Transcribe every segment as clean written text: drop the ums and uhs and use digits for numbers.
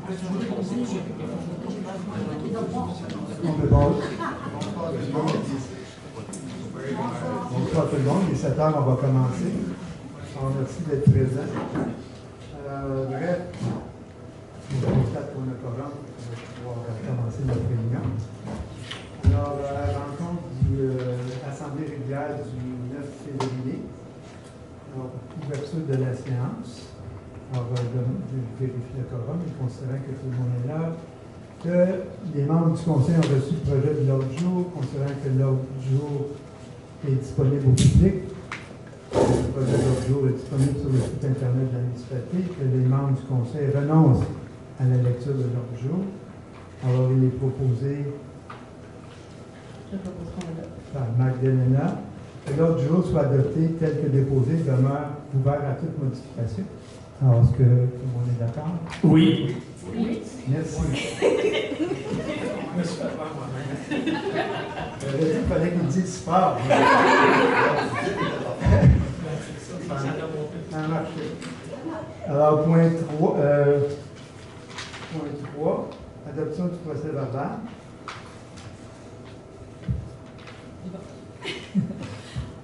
On peut bon. Bonsoir tout le monde, il est 7 heures, on va commencer. Alors, merci d'être présent. Bref, je constate qu'on a quorum, on va pouvoir commencer notre réunion. Alors, rencontre de l'Assemblée régulière du 9 février. Alors, ouverture de la séance. Alors, je vérifie le quorum, et considérant que tout le monde est là, que les membres du Conseil ont reçu le projet de l'ordre du jour, considérant que l'ordre du jour est disponible au public. Le projet de l'ordre du jour est disponible sur le site Internet de l'administratif, que les membres du Conseil renoncent à la lecture de l'ordre du jour. Alors, il est proposé par Magdalena que l'ordre du jour soit adopté tel que déposé, demeure ouvert à toute modification. Alors, est-ce que tout le monde est d'accord? Oui. Oui. Merci. J'avais dit qu'il fallait qu'il dise fort. Ça a marché. Alors, point 3, adoption du procès verbal.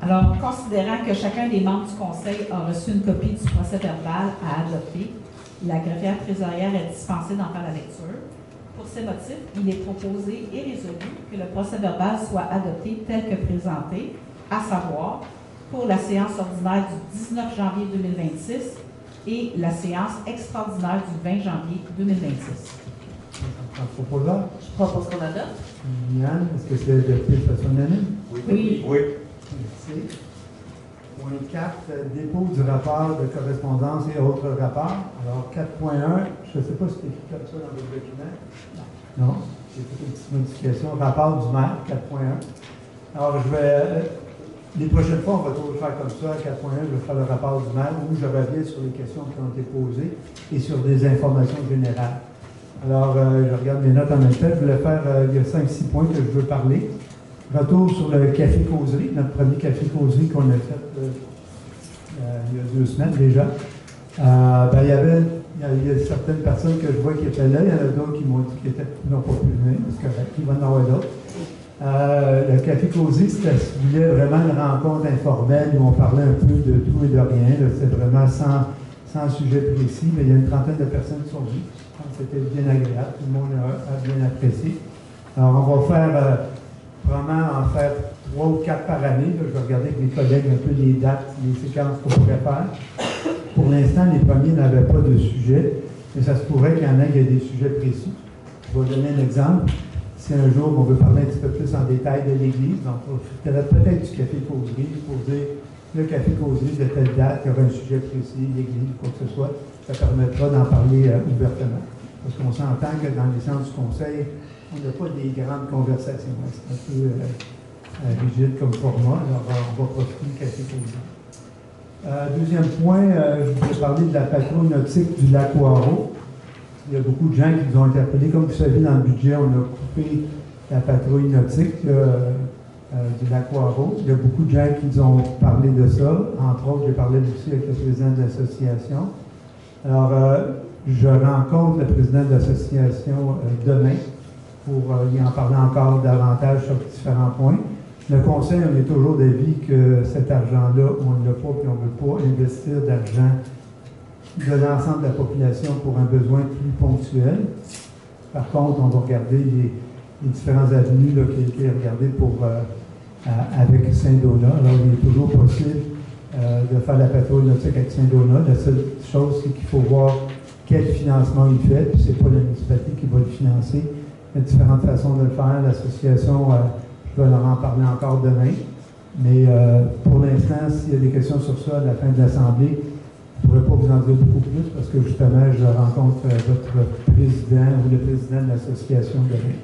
Alors, considérant que chacun des membres du Conseil a reçu une copie du procès verbal à adopter, la greffière trésorière est dispensée d'en faire la lecture. Pour ces motifs, il est proposé et résolu que le procès verbal soit adopté tel que présenté, à savoir pour la séance ordinaire du 19 janvier 2026 et la séance extraordinaire du 20 janvier 2026. En proposant, Je propose qu'on adopte. Yann, est-ce que c'est adopté de façon unanime? Oui. Oui. Merci. Point 4, dépôt du rapport de correspondance et autres rapports. Alors, 4.1, je ne sais pas si c'est écrit comme ça dans votre document. Non. J'ai fait une petite modification. Rapport du maire, 4.1. Alors, les prochaines fois, on va toujours le faire comme ça. À 4.1, je vais faire le rapport du maire où je reviens sur les questions qui ont été posées et sur des informations générales. Alors, je regarde mes notes en même temps. Je voulais faire, il y a 5-6 points que je veux parler. Retour sur le café-causerie, notre premier café-causerie qu'on a fait il y a 2 semaines déjà. Il y a certaines personnes que je vois qui étaient là, il y en a d'autres qui m'ont dit qu'ils n'ont pas pu venir, c'est correct, il va y en avoir d'autres. Le café-causerie, c'était vraiment une rencontre informelle où on parlait un peu de tout et de rien. C'était vraiment sans sujet précis, mais il y a une trentaine de personnes qui sont venues. C'était bien agréable, tout le monde a bien apprécié. Alors, on va faire... vraiment en faire 3 ou 4 par année. Là, je vais regarder avec mes collègues un peu les dates, les séquences qu'on pourrait faire. Pour l'instant, les premiers n'avaient pas de sujet, mais ça se pourrait qu'il y en ait des sujets précis. Je vais donner un exemple. Si un jour on veut parler un petit peu plus en détail de l'Église, donc on profiterait peut-être du café-causerie pour dire le café-causerie de telle date, il y aura un sujet précis, l'Église, quoi que ce soit. Ça permettra d'en parler ouvertement. Parce qu'on s'entend que dans les séances du Conseil, on n'a pas des grandes conversations. C'est un peu rigide comme format. Alors, on va profiter du café-causerie. Deuxième point, je voulais parler de la patrouille nautique du lac Waro. Il y a beaucoup de gens qui nous ont interpellés. Comme vous savez, dans le budget, on a coupé la patrouille nautique du lac Waro. Il y a beaucoup de gens qui nous ont parlé de ça. Entre autres, j'ai parlé aussi avec le président de l'association. Alors, je rencontre le président de l'association demain pour y en parler encore davantage sur différents points. Le Conseil, on est toujours d'avis que cet argent-là, on ne l'a pas, puis on ne veut pas investir d'argent de l'ensemble de la population pour un besoin plus ponctuel. Par contre, on va regarder les différents avenues là, qui ont été regardées avec Saint-Donat. Alors, il est toujours possible de faire la patrouille nautique avec Saint-Donat. La seule chose, c'est qu'il faut voir quel financement il fait, puis ce n'est pas la municipalité qui va le financer. Il y a différentes façons de le faire. L'association, je vais leur en parler encore demain. Mais pour l'instant, s'il y a des questions sur ça à la fin de l'Assemblée, je ne pourrais pas vous en dire beaucoup plus parce que justement, je rencontre votre président ou le président de l'association demain.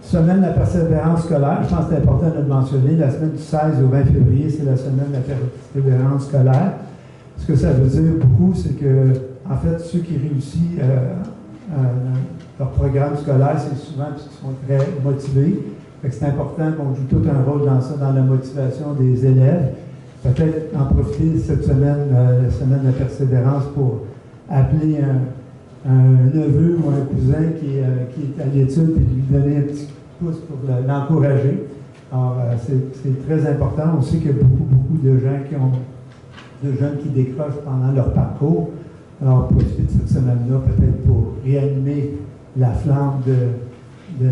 Semaine de la persévérance scolaire, je pense que c'est important de le mentionner. La semaine du 16 au 20 février, c'est la semaine de la persévérance scolaire. Ce que ça veut dire beaucoup, c'est que, en fait, ceux qui réussissent leur programme scolaire, c'est souvent ceux qui sont très motivés. C'est important qu'on joue tout un rôle dans ça, dans la motivation des élèves. Peut-être en profiter cette semaine, la semaine de la persévérance, pour appeler un neveu ou un cousin qui est à l'étude et lui donner un petit pouce pour l'encourager. Alors, c'est très important. On sait qu'il y a beaucoup de gens de jeunes qui décrochent pendant leur parcours. Alors, profiter de cette semaine-là, peut-être pour réanimer la flamme de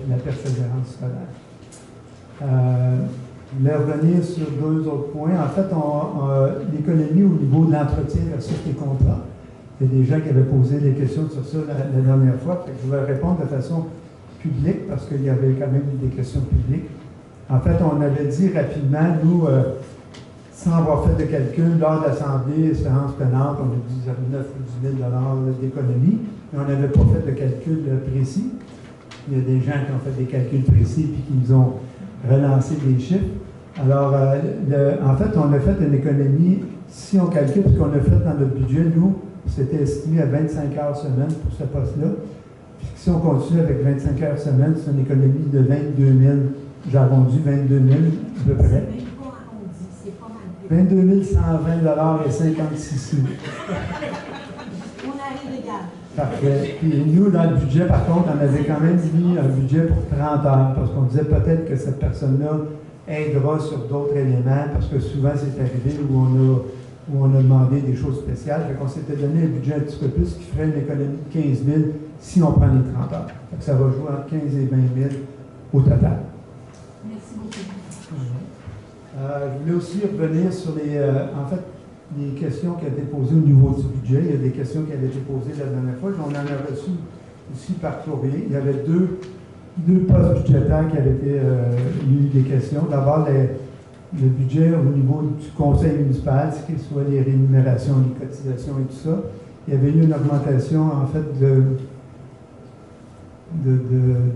la persévérance scolaire. Je voulais revenir sur 2 autres points. En fait, l'économie au niveau de l'entretien versus les contrats. Il y a des gens qui avaient posé des questions sur ça la dernière fois. Je vais répondre de façon publique parce qu'il y avait quand même des questions publiques. En fait, on avait dit rapidement, nous, sans avoir fait de calcul, lors de l'Assemblée, séance pénale, on a dit 9 ou 10 000 d'économie, mais on n'avait pas fait de calcul précis. Il y a des gens qui ont fait des calculs précis et qui nous ont relancé des chiffres. Alors, en fait, on a fait une économie, si on calcule ce qu'on a fait dans notre budget, nous, c'était estimé à 25 heures semaine pour ce poste-là. Puis si on continue avec 25 heures semaine, c'est une économie de 22 000, j'ai arrondi 22 000 à peu près. 22 120 et 56 sous. On arrive égal. Parfait. Puis nous, dans le budget, par contre, on avait quand même mis un budget pour 30 heures, parce qu'on disait peut-être que cette personne-là aidera sur d'autres éléments, parce que souvent, c'est arrivé où on a demandé des choses spéciales. Fait qu'on s'était donné un budget un petit peu plus qui ferait une économie de 15 000 si on prend les 30 heures. Fait que ça va jouer entre 15 et 20 000 au total. Merci beaucoup. Je voulais aussi revenir sur les questions qui ont été posées au niveau du budget. Il y a des questions qui avaient été posées la dernière fois. On en a reçu aussi par courrier. Il y avait deux postes budgétaires qui avaient été eu des questions. D'abord, le budget au niveau du conseil municipal, ce qui soit les rémunérations, les cotisations et tout ça. Il y avait eu une augmentation, en fait, de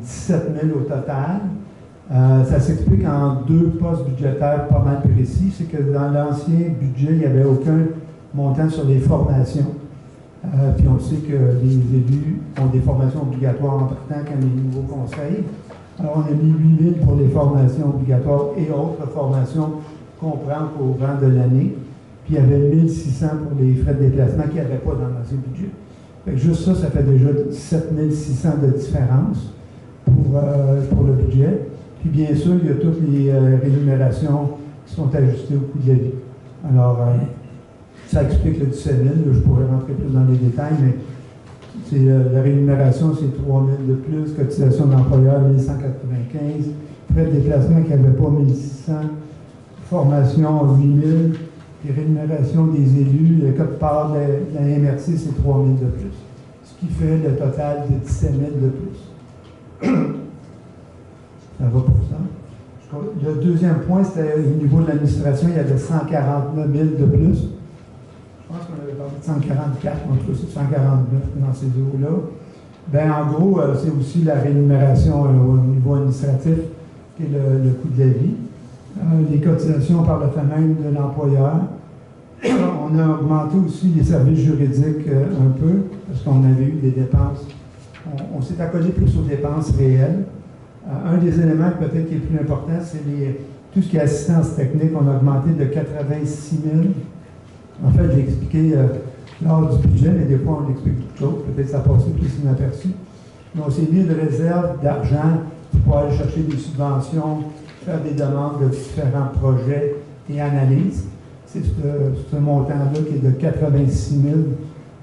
17 000 au total. Ça s'explique en 2 postes budgétaires pas mal précis. C'est que dans l'ancien budget, il n'y avait aucun montant sur les formations. Puis on sait que les élus ont des formations obligatoires en partant quand les nouveaux conseils. Alors, on a mis 8 000 pour les formations obligatoires et autres formations qu'on prend au courant de l'année. Puis il y avait 1 600 pour les frais de déplacement qu'il n'y avait pas dans l'ancien budget. Fait que juste ça fait déjà 7 600 de différence pour le budget. Puis bien sûr, il y a toutes les rémunérations qui sont ajustées au coût de la vie. Alors, ça explique le 17 000. Je pourrais rentrer plus dans les détails, mais la rémunération, c'est 3 000 de plus, cotisation d'employeur, 1 195, frais de déplacement qui n'avaient pas 1 600, formation, 8 000, et rémunération des élus, le code part de la MRC, c'est 3 000 de plus. Ce qui fait le total de 17 000 de plus. Ça va pour ça. Le deuxième point, c'était au niveau de l'administration, il y avait 149 000 de plus. Je pense qu'on avait parlé de 144, en tout cas c'est 149 dans ces eaux-là. Bien, en gros, c'est aussi la rémunération au niveau administratif qui est le coût de la vie. Les cotisations par le fait même de l'employeur. On a augmenté aussi les services juridiques un peu, parce qu'on avait eu des dépenses. On s'est accolé plus aux dépenses réelles. Un des éléments peut-être qui est plus important, c'est tout ce qui est assistance technique. On a augmenté de 86 000. En fait, j'ai expliqué lors du budget, mais des fois on explique toute chose. Peut-être ça passait plus inaperçu. Mais on s'est mis une réserve d'argent pour pouvoir aller chercher des subventions, faire des demandes de différents projets et analyses. C'est ce montant-là qui est de 86 000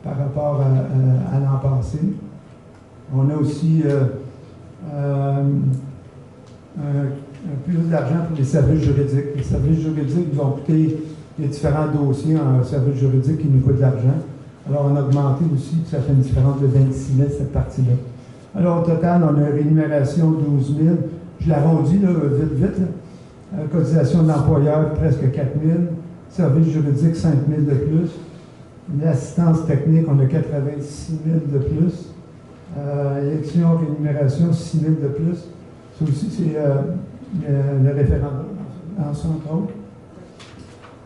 par rapport à l'an passé. On a aussi plus d'argent pour les services juridiques. Les services juridiques nous ont coûté les différents dossiers en services juridiques qui nous coûtent de l'argent. Alors, on a augmenté aussi, ça fait une différence de 26 000 cette partie-là. Alors, au total, on a une rémunération de 12 000. Je l'arrondis, vite. Cotisation de l'employeur, presque 4 000. Services juridiques, 5 000 de plus. L'assistance technique, on a 86 000 de plus. Élection, rémunération, 6 000 de plus. Ça aussi, c'est le référendum, entre autres.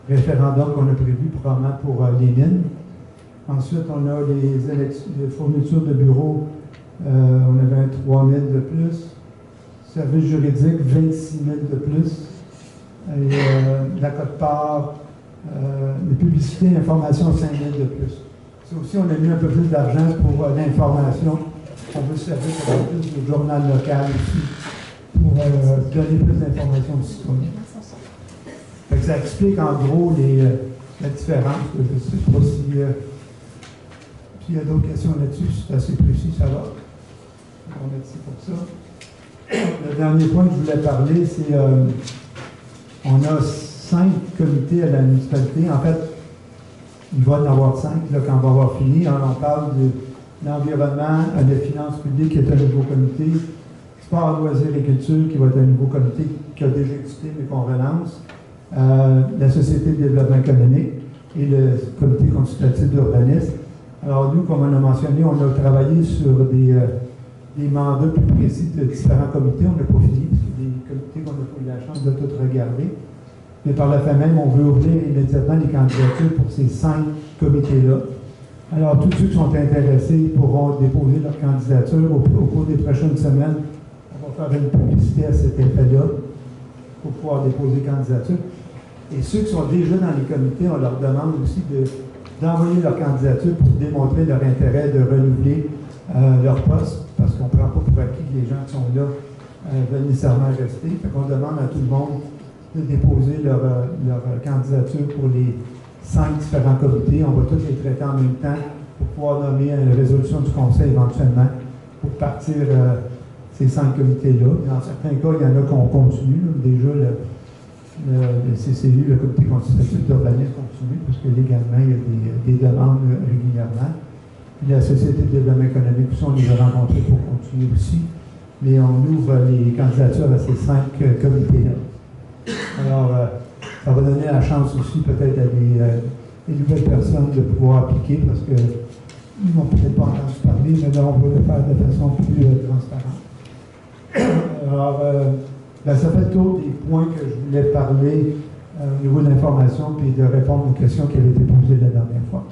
Référendum qu'on a prévu probablement pour les mines. Ensuite, on a les fournitures de bureaux. On avait 3 000 de plus. Services juridiques, 26 000 de plus. Et la quote-part, les publicités et informations, 5 000 de plus. Ça aussi, on a mis un peu plus d'argent pour l'information. On veut se servir un peu plus du journal local aussi pour donner plus d'informations aux citoyens. Fait que ça explique en gros la différence. Je ne sais pas si il y a d'autres questions là-dessus. C'est assez précis, ça va. Merci pour ça. Le dernier point que je voulais parler, c'est on a 5 comités à la municipalité. En fait, il va y en avoir 5 là, quand on va avoir fini. Alors, on parle de l'environnement, des finances publiques qui est un nouveau comité, sport, loisirs et culture qui va être un nouveau comité qui a déjà existé mais qu'on relance, la Société de développement économique et le comité consultatif d'urbanisme. Alors nous, comme on a mentionné, on a travaillé sur des mandats plus précis de différents comités. On n'a pas fini, parce que des comités qu'on n'a pas eu la chance de tout regarder. Mais par la fin même, on veut ouvrir immédiatement les candidatures pour ces 5 comités-là. Alors, tous ceux qui sont intéressés pourront déposer leur candidature au cours des prochaines semaines. On va faire une publicité à cet effet-là pour pouvoir déposer candidature. Et ceux qui sont déjà dans les comités, on leur demande aussi d'envoyer leur candidature pour démontrer leur intérêt de renouveler leur poste, parce qu'on ne prend pas pour acquis que les gens qui sont là veulent nécessairement rester. Fait qu'on demande à tout le monde de déposer leur candidature pour les 5 différents comités. On va tous les traiter en même temps pour pouvoir nommer une résolution du conseil éventuellement pour partir ces 5 comités-là. Dans certains cas, il y en a qu'on continue. Déjà, le CCU, le comité consultatif d'urbanisme, continue, parce que légalement, il y a des demandes régulièrement. Puis la Société de développement économique, aussi, on les a rencontrés pour continuer aussi. Mais on ouvre les candidatures à ces 5 comités-là. Alors, ça va donner la chance aussi peut-être à des nouvelles personnes de pouvoir appliquer, parce qu'ils n'ont peut-être pas entendu parler, mais là, on va le faire de façon plus transparente. Alors, ça fait le tour des points que je voulais parler au niveau de l'information puis de répondre aux questions qui avaient été posées la dernière fois.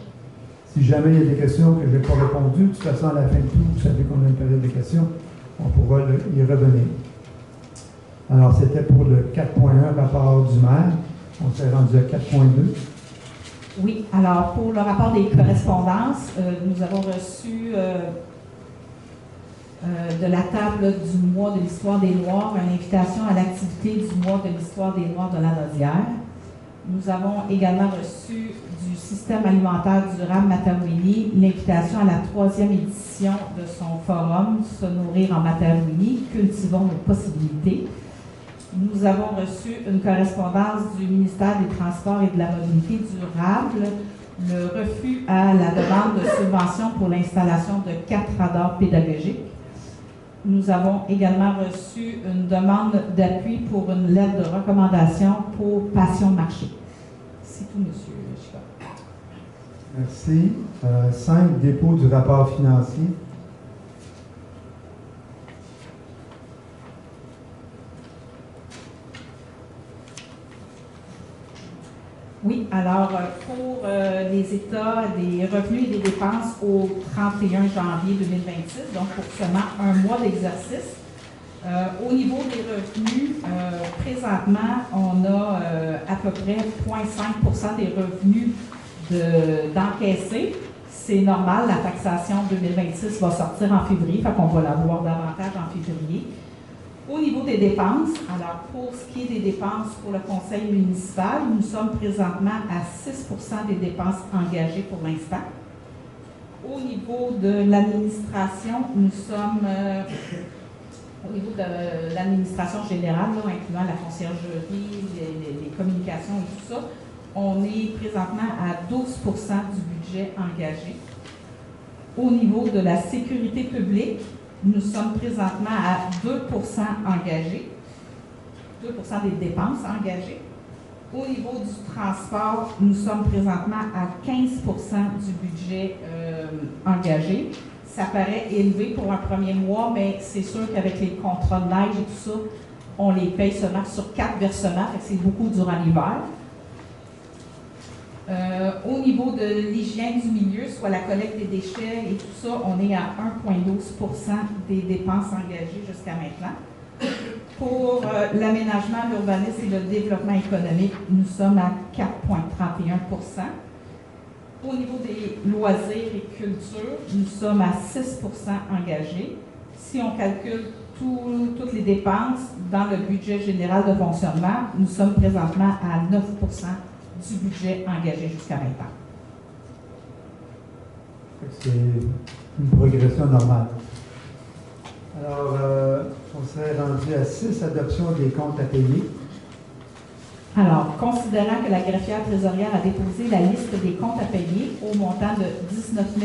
Si jamais il y a des questions que je n'ai pas répondues, de toute façon, à la fin de tout, vous savez qu'on a une période de questions, on pourra y revenir. Alors, c'était pour le 4.1 rapport du maire. On s'est rendu à 4.2. Oui, alors pour le rapport des correspondances, nous avons reçu de la table du mois de l'histoire des Noirs une invitation à l'activité du mois de l'histoire des Noirs de la Naudière. Nous avons également reçu du système alimentaire durable Matawini l'invitation à la 3e édition de son forum Se nourrir en Matawini, cultivons nos possibilités. Nous avons reçu une correspondance du ministère des Transports et de la Mobilité durable, le refus à la demande de subvention pour l'installation de 4 radars pédagogiques. Nous avons également reçu une demande d'appui pour une lettre de recommandation pour Passion Marché. C'est tout, M. Chica. Merci. 5, dépôt du rapport financier. Oui, alors pour les états des revenus et des dépenses au 31 janvier 2026, donc pour seulement un mois d'exercice, au niveau des revenus, présentement, on a à peu près 0,5 des revenus d'encaissés. C'est normal, la taxation 2026 va sortir en février, fait qu'on va l'avoir davantage en février. Au niveau des dépenses, alors pour ce qui est des dépenses pour le conseil municipal, nous sommes présentement à 6 des dépenses engagées pour l'instant. Au niveau de l'administration, nous sommes, au niveau de l'administration générale, là, incluant la conciergerie, les communications et tout ça, on est présentement à 12 du budget engagé. Au niveau de la sécurité publique, nous sommes présentement à 2 engagés, 2 des dépenses engagées. Au niveau du transport, nous sommes présentement à 15 du budget engagé. Ça paraît élevé pour un premier mois, mais c'est sûr qu'avec les contrats de neige et tout ça, on les paye seulement sur 4 versements, fait que c'est beaucoup durant l'hiver. Au niveau de l'hygiène du milieu, soit la collecte des déchets et tout ça, on est à 1,12 des dépenses engagées jusqu'à maintenant. Pour l'aménagement, l'urbanisme et le développement économique, nous sommes à 4,31 Au niveau des loisirs et culture, nous sommes à 6 engagés. Si on calcule toutes les dépenses dans le budget général de fonctionnement, nous sommes présentement à 9 du budget engagé jusqu'à maintenant. C'est une progression normale. Alors, on serait rendu à 6 adoptions des comptes à payer. Alors, considérant que la greffière trésorière a déposé la liste des comptes à payer au montant de 19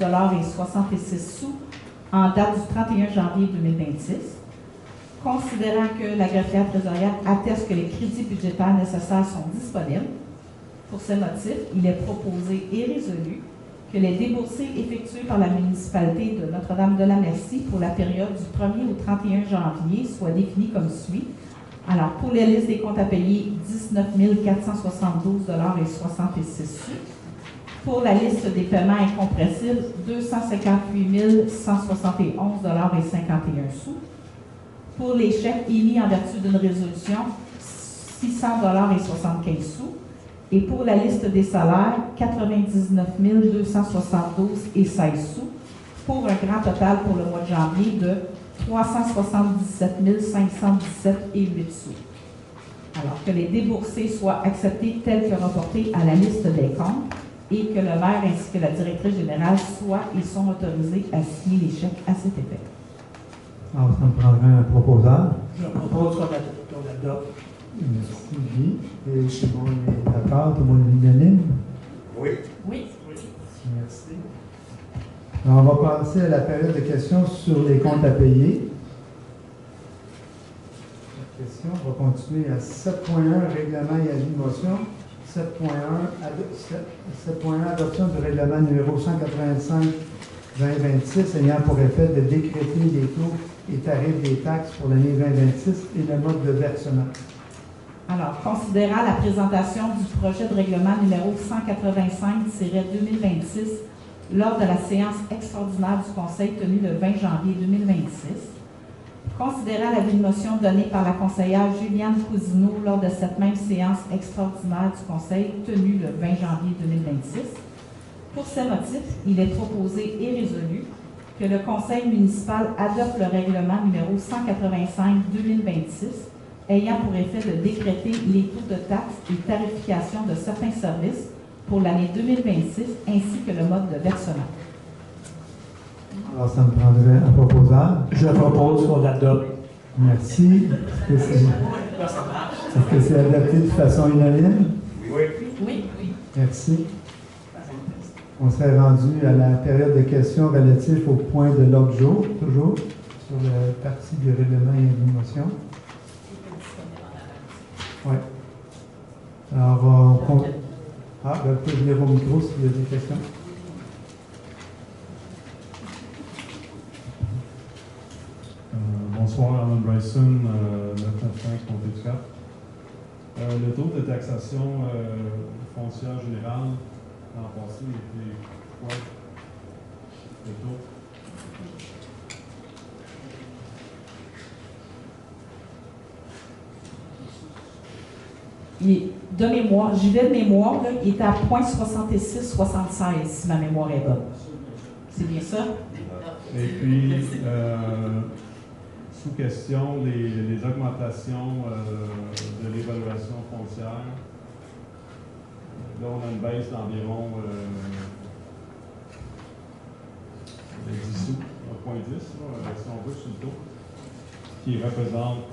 472,66 $ en date du 31 janvier 2026, considérant que la greffière trésorière atteste que les crédits budgétaires nécessaires sont disponibles, pour ce motif, il est proposé et résolu que les déboursés effectués par la municipalité de Notre-Dame-de-la-Merci pour la période du 1er au 31 janvier soient définis comme suit. Alors, pour la liste des comptes à payer, 19 472,66 $. Pour la liste des paiements incompressibles, 258 171,51 $. Pour les chèques émis en vertu d'une résolution, 600,75 $. Et pour la liste des salaires, 99 272,16 $, pour un grand total pour le mois de janvier de 377 517,08 $. Alors que les déboursés soient acceptés tels que reportés à la liste des comptes et que le maire ainsi que la directrice générale soient et sont autorisés à signer les chèques à cet effet. Alors, ça me prendrait un proposeur. Je propose qu'on adopte. Merci, Guy. Et tout le monde est d'accord, tout le monde est unanime? Oui. Oui. Merci. Alors, on va passer à la période de questions sur les comptes à payer. Question, on va continuer à 7.1, règlement et avis de motion. 7.1, adoption du règlement numéro 185-2026 ayant pour effet de décréter les taux et tarifs des taxes pour l'année 2026 et le mode de versement. Alors, considérant la présentation du projet de règlement numéro 185-2026 lors de la séance extraordinaire du Conseil tenue le 20 janvier 2026, considérant l'avis de motion donné par la conseillère Juliane Cousineau lors de cette même séance extraordinaire du Conseil tenue le 20 janvier 2026, pour ces motifs, il est proposé et résolu que le Conseil municipal adopte le règlement numéro 185-2026 ayant pour effet de décréter les taux de taxes et tarification de certains services pour l'année 2026 ainsi que le mode de versement. Alors, ça me prendrait un proposeur. Je propose qu'on adopte. Merci. Est-ce que c'est adopté de façon unanime? Oui. Oui. Merci. On serait rendu à la période de questions relative au point de l'ordre du jour, toujours, sur la partie du règlement et de motion. Oui. Alors, on compte. Ah, ben, vous pouvez venir au micro s'il y a des questions. Bonsoir, Alan Bryson, 995 Comté-du-Cap. Le taux de taxation foncière générale l'an passé était quoi? Le taux? De mémoire, j'y vais de mémoire, là, il était à 0,6676 si ma mémoire est bonne. C'est bien ça? Et puis, sous question, les augmentations de l'évaluation foncière. Là, on a une baisse d'environ 10 sous, 1,10, si on veut, sur le taux, qui représente,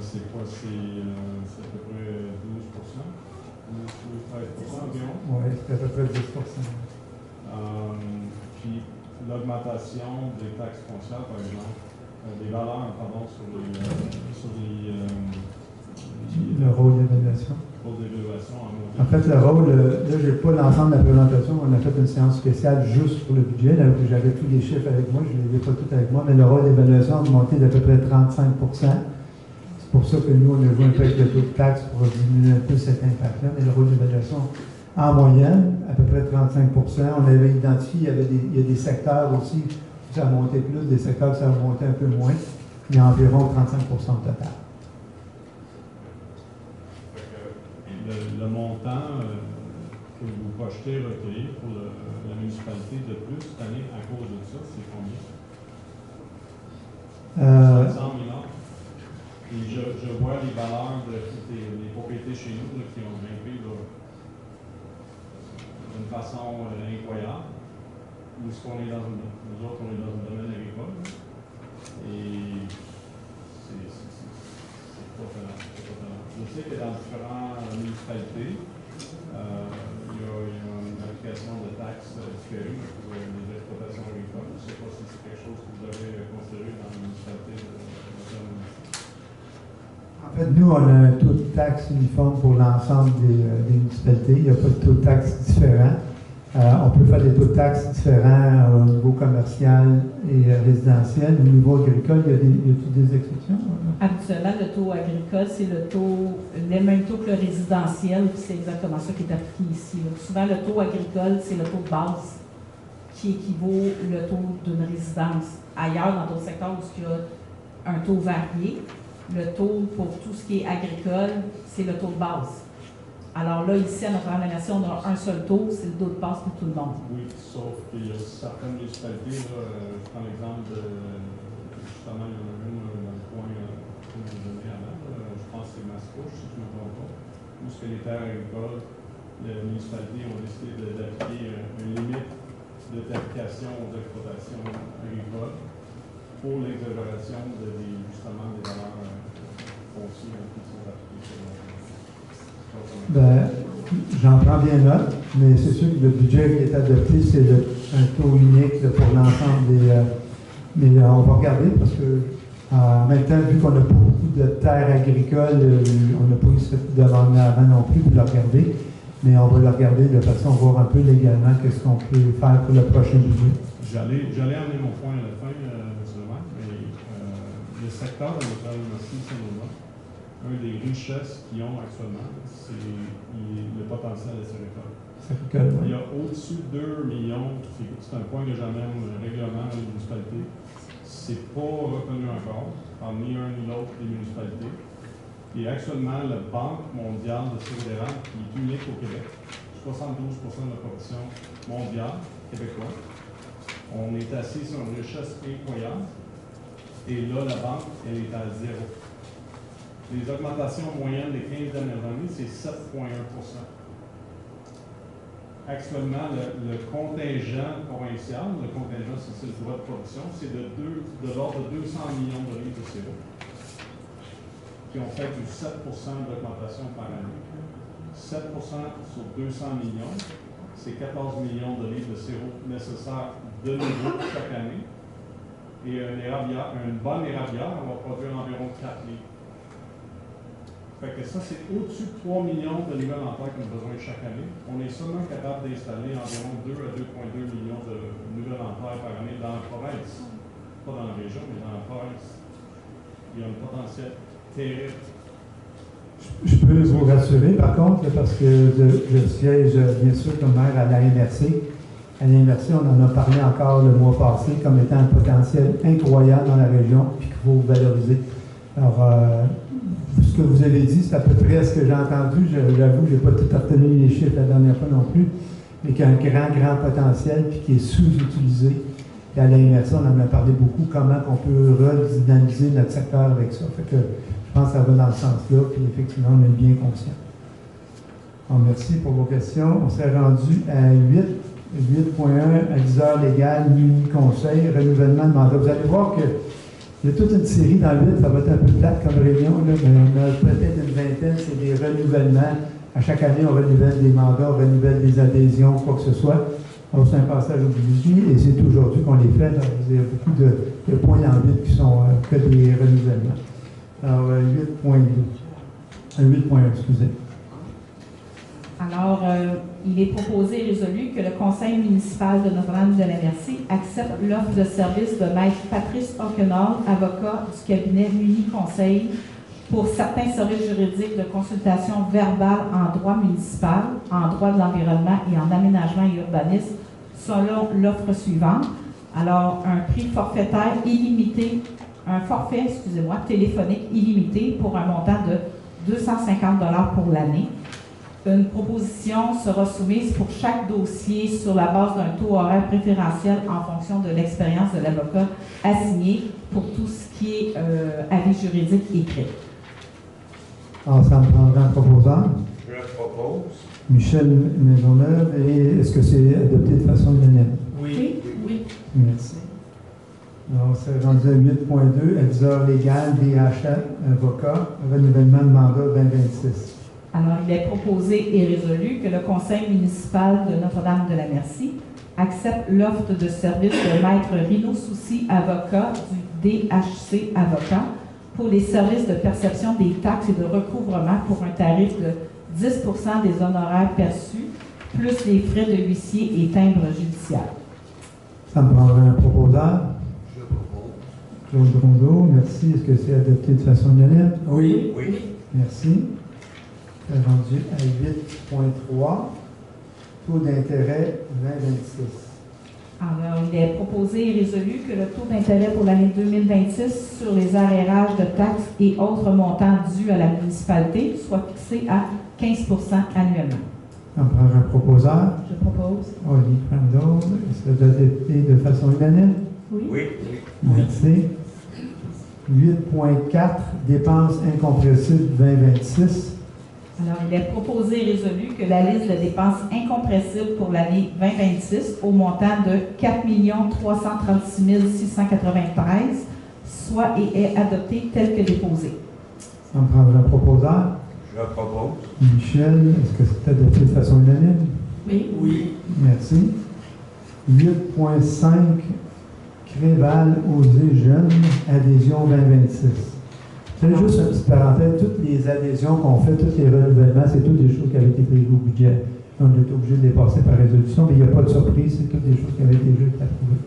c'est quoi, c'est à peu près 12%, 13% environ. Oui, c'est à peu près 10%. Puis l'augmentation des taxes foncières, par exemple, des valeurs, pardon, sur les Le rôle d'évaluation. rôles d'évaluation en montée. En fait, le rôle, là, je n'ai pas l'ensemble de la présentation. On a fait une séance spéciale juste pour le budget. Là, où j'avais tous les chiffres avec moi. Je ne les ai pas tous avec moi. Mais le rôle d'évaluation a augmenté d'à peu près 35%. C'est pour ça que nous, on a joué un peu avec le taux de taxe pour diminuer un peu cet impact-là. Mais le rôle d'évaluation, en moyenne, à peu près 35%. On avait identifié, il y a des secteurs aussi où ça a monté plus, des secteurs où ça a monté un peu moins. Il y a environ 35% au total. Le montant que vous projetez recueillir pour la municipalité de plus cette année à cause de ça, c'est combien? 100 millions. Et je vois les valeurs des propriétés chez nous là, qui ont grimpé d'une façon incroyable. Où est-ce qu'on est nous autres, on est dans le domaine agricole. Là. Et c'est pas talent. Je sais que dans différentes municipalités, il y a une application de taxes différées pour les exploitations agricoles. Je ne sais pas si c'est quelque chose que vous avez considéré dans la municipalité de En fait, nous, on a un taux de taxe uniforme pour l'ensemble des municipalités. Il n'y a pas de taux de taxe différent. On peut faire des taux de taxes différents au niveau commercial et résidentiel. Au niveau agricole, il y a des exceptions? Habituellement, le taux agricole, c'est les mêmes taux que le résidentiel, puis c'est exactement ça qui est appliqué ici. Donc, souvent, le taux agricole, c'est le taux de base qui équivaut le taux d'une résidence. Ailleurs, dans d'autres secteurs où il y a un taux varié, le taux pour tout ce qui est agricole, c'est le taux de base. Alors là, ici, à Notre-Dame-de-la-Merci, on a un seul taux, c'est le taux de base pour tout le monde. Oui, sauf qu'il y a certaines municipalités, là, je prends l'exemple de, justement, il y en a une dans le coin que vous donnez avant, je pense que c'est Mascouche, si je ne me trompe pas, où ce que les terres agricoles, les municipalités ont décidé d'appliquer une limite de tarification aux exploitations agricoles pour l'exagération justement des valeurs foncières qui sont appliquées. Ben, j'en prends bien note, mais c'est sûr que le budget qui est adopté, c'est un taux unique là, pour l'ensemble des... mais on va regarder parce que, en même temps, vu qu'on n'a pas beaucoup de terres agricoles, on n'a pas eu cette demande avant non plus de le regarder, mais on va le regarder de façon à voir un peu légalement qu'est-ce qu'on peut faire pour le prochain budget. J'allais amener mon point à la fin, justement, mais le secteur de Notre-Dame-de-Merci, une des richesses qu'ils ont actuellement, c'est le potentiel de ces récoltes. Il y a au-dessus de 2 millions, c'est un point que j'amène régulièrement à la municipalité. C'est pas reconnu encore par ni un ni l'autre des municipalités. Et actuellement, la Banque mondiale de sirop d'érable, qui est unique au Québec, 72% de la production mondiale québécoise. On est assis sur une richesse incroyable. Et là, la banque, elle est à zéro. Les augmentations moyennes des 15 dernières années, c'est 7,1%. Actuellement, le contingent provincial, le contingent, c'est le droit de production, c'est de l'ordre de 200 millions de livres de sirop, qui ont fait du 7% d'augmentation par année. 7% sur 200 millions, c'est 14 millions de livres de sirop nécessaires de nouveau chaque année. Et une bonne érablière, on va produire environ 4 livres. Fait que ça, c'est au-dessus de 3 millions de livres alimentaires qu'on a besoin chaque année. On est seulement capable d'installer environ 2 à 2,2 millions de livres alimentaires par année dans la province. Pas dans la région, mais dans la province. Il y a un potentiel terrible. Je peux vous rassurer, par contre, parce que je siège, bien sûr, comme maire à la MRC. À la MRC, on en a parlé encore le mois passé comme étant un potentiel incroyable dans la région et qu'il faut valoriser. Alors, ce que vous avez dit, c'est à peu près ce que j'ai entendu. J'avoue, je n'ai pas tout retenu les chiffres la dernière fois non plus, mais qu'il y a un grand potentiel puis qui est sous-utilisé. Et à la MRC, on en a parlé beaucoup, comment on peut redynamiser notre secteur avec ça. Fait que je pense que ça va dans le sens-là, puis effectivement, on est bien conscient. Alors, merci pour vos questions. On s'est rendu à 8.1, aviseur légal, mini-conseil, renouvellement de mandat. Vous allez voir qu'il y a toute une série dans 8, ça va être un peu plate comme réunion, là, mais on a peut-être une vingtaine, c'est des renouvellements. À chaque année, on renouvelle des mandats, on renouvelle des adhésions, quoi que ce soit. Alors, c'est un passage obligé et c'est aujourd'hui qu'on les fait. Alors, il y a beaucoup de points dans 8 qui sont que des renouvellements. Alors, 8.1, excusez. Alors, il est proposé et résolu que le Conseil municipal de Notre-Dame-de-la-Merci accepte l'offre de service de Maître Patrice O'Connor, avocat du cabinet Muni Conseil, pour certains services juridiques de consultation verbale en droit municipal, en droit de l'environnement et en aménagement et urbanisme, selon l'offre suivante. Alors, un prix forfaitaire illimité, un forfait, téléphonique illimité pour un montant de 250 $ pour l'année. Une proposition sera soumise pour chaque dossier sur la base d'un taux horaire préférentiel en fonction de l'expérience de l'avocat assigné pour tout ce qui est avis juridique écrit. Alors, ça me prendra un proposant. Je propose. Michel Maisonneuve, et est-ce que c'est adopté de façon unanime? Oui. Oui. Merci. Alors, c'est rendu à 8.2, adviseur légal, DHL, avocat, renouvellement de mandat 2026. Alors, il est proposé et résolu que le conseil municipal de Notre-Dame-de-la-Merci accepte l'offre de service de maître Rino Soucy, avocat du DHC Avocat, pour les services de perception des taxes et de recouvrement pour un tarif de 10 des honoraires perçus, plus les frais de huissier et timbres judiciaires. Ça me prendra un proposant. Je propose. Claude Rondeau, merci. Est-ce que c'est adopté de façon unanime? Oui. Oui. Merci. C'est rendu à 8.3. Taux d'intérêt 2026. Alors, il est proposé et résolu que le taux d'intérêt pour l'année 2026 sur les arrérages de taxes et autres montants dus à la municipalité soit fixé à 15 annuellement. Ça me prendra un proposant. Je propose. Oli Crandall, est-ce que c'est adopté de façon unanime? Oui. Oui. Merci. 8.4, dépenses incompressibles 2026. Alors, il est proposé et résolu que la liste de dépenses incompressibles pour l'année 2026 au montant de 4 336 693 soit et est adoptée telle que déposée. Ça me prendra un proposant. Je propose. Michel, est-ce que c'est adopté de façon unanime? Oui. Oui. Merci. 8.5, Créval, Osée Jeunes, adhésion 2026. C'est juste une petite parenthèse, toutes les adhésions qu'on fait, tous les renouvellements, c'est toutes des choses qui avaient été prises au budget. On est obligé de les passer par résolution, mais il n'y a pas de surprise, c'est toutes des choses qui avaient déjà été approuvées.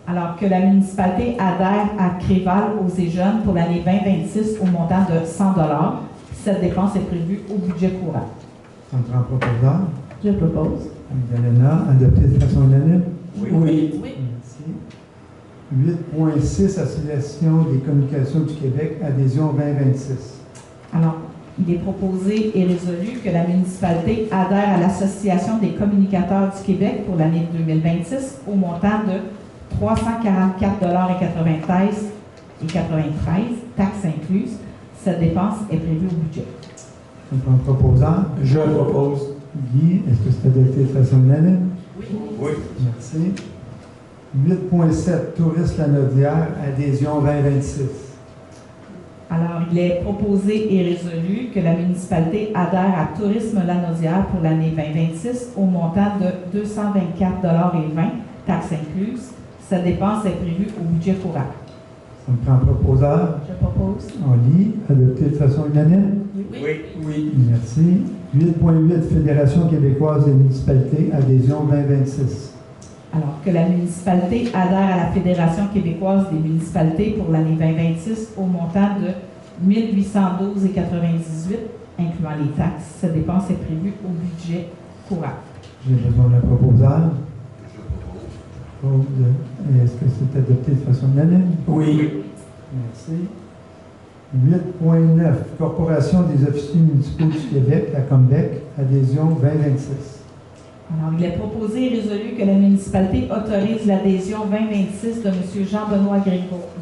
Alors que la municipalité adhère à Créval aux Jeunes pour l'année 2026 au montant de 100 $. Cette dépense est prévue au budget courant. Ça me prend un proposant. Je propose. Galena, adopté de façon unanime. Oui. Oui. Oui. Merci. 8.6, Association des communications du Québec, adhésion 2026. Alors, il est proposé et résolu que la municipalité adhère à l'Association des communicateurs du Québec pour l'année 2026 au montant de 344,93 taxes incluses. Cette dépense est prévue au budget. Ça me prend un proposant. Je propose. Guy, est-ce que c'est adopté de façon unanime? Oui. Oui. Merci. 8.7, Tourisme Lanaudière, adhésion 2026. Alors, il est proposé et résolu que la municipalité adhère à Tourisme Lanaudière pour l'année 2026 au montant de 224,20 taxes incluses. Cette dépense est prévue au budget courant. Ça me prend un proposant. Je propose. Oli, adopté de façon unanime. Oui. Oui. Merci. 8.8, Fédération québécoise des municipalités, adhésion 2026. Alors, que la municipalité adhère à la Fédération québécoise des municipalités pour l'année 2026 au montant de 1812,98, incluant les taxes. Cette dépense est prévue au budget courant. J'ai besoin d'un proposant. Je propose. Claude, est-ce que c'est adopté de façon unanime? Oui. Merci. 8.9, Corporation des officiers municipaux du Québec, la Combec, adhésion 2026. Alors, il est proposé et résolu que la municipalité autorise l'adhésion 2026 de M. Jean-Benoît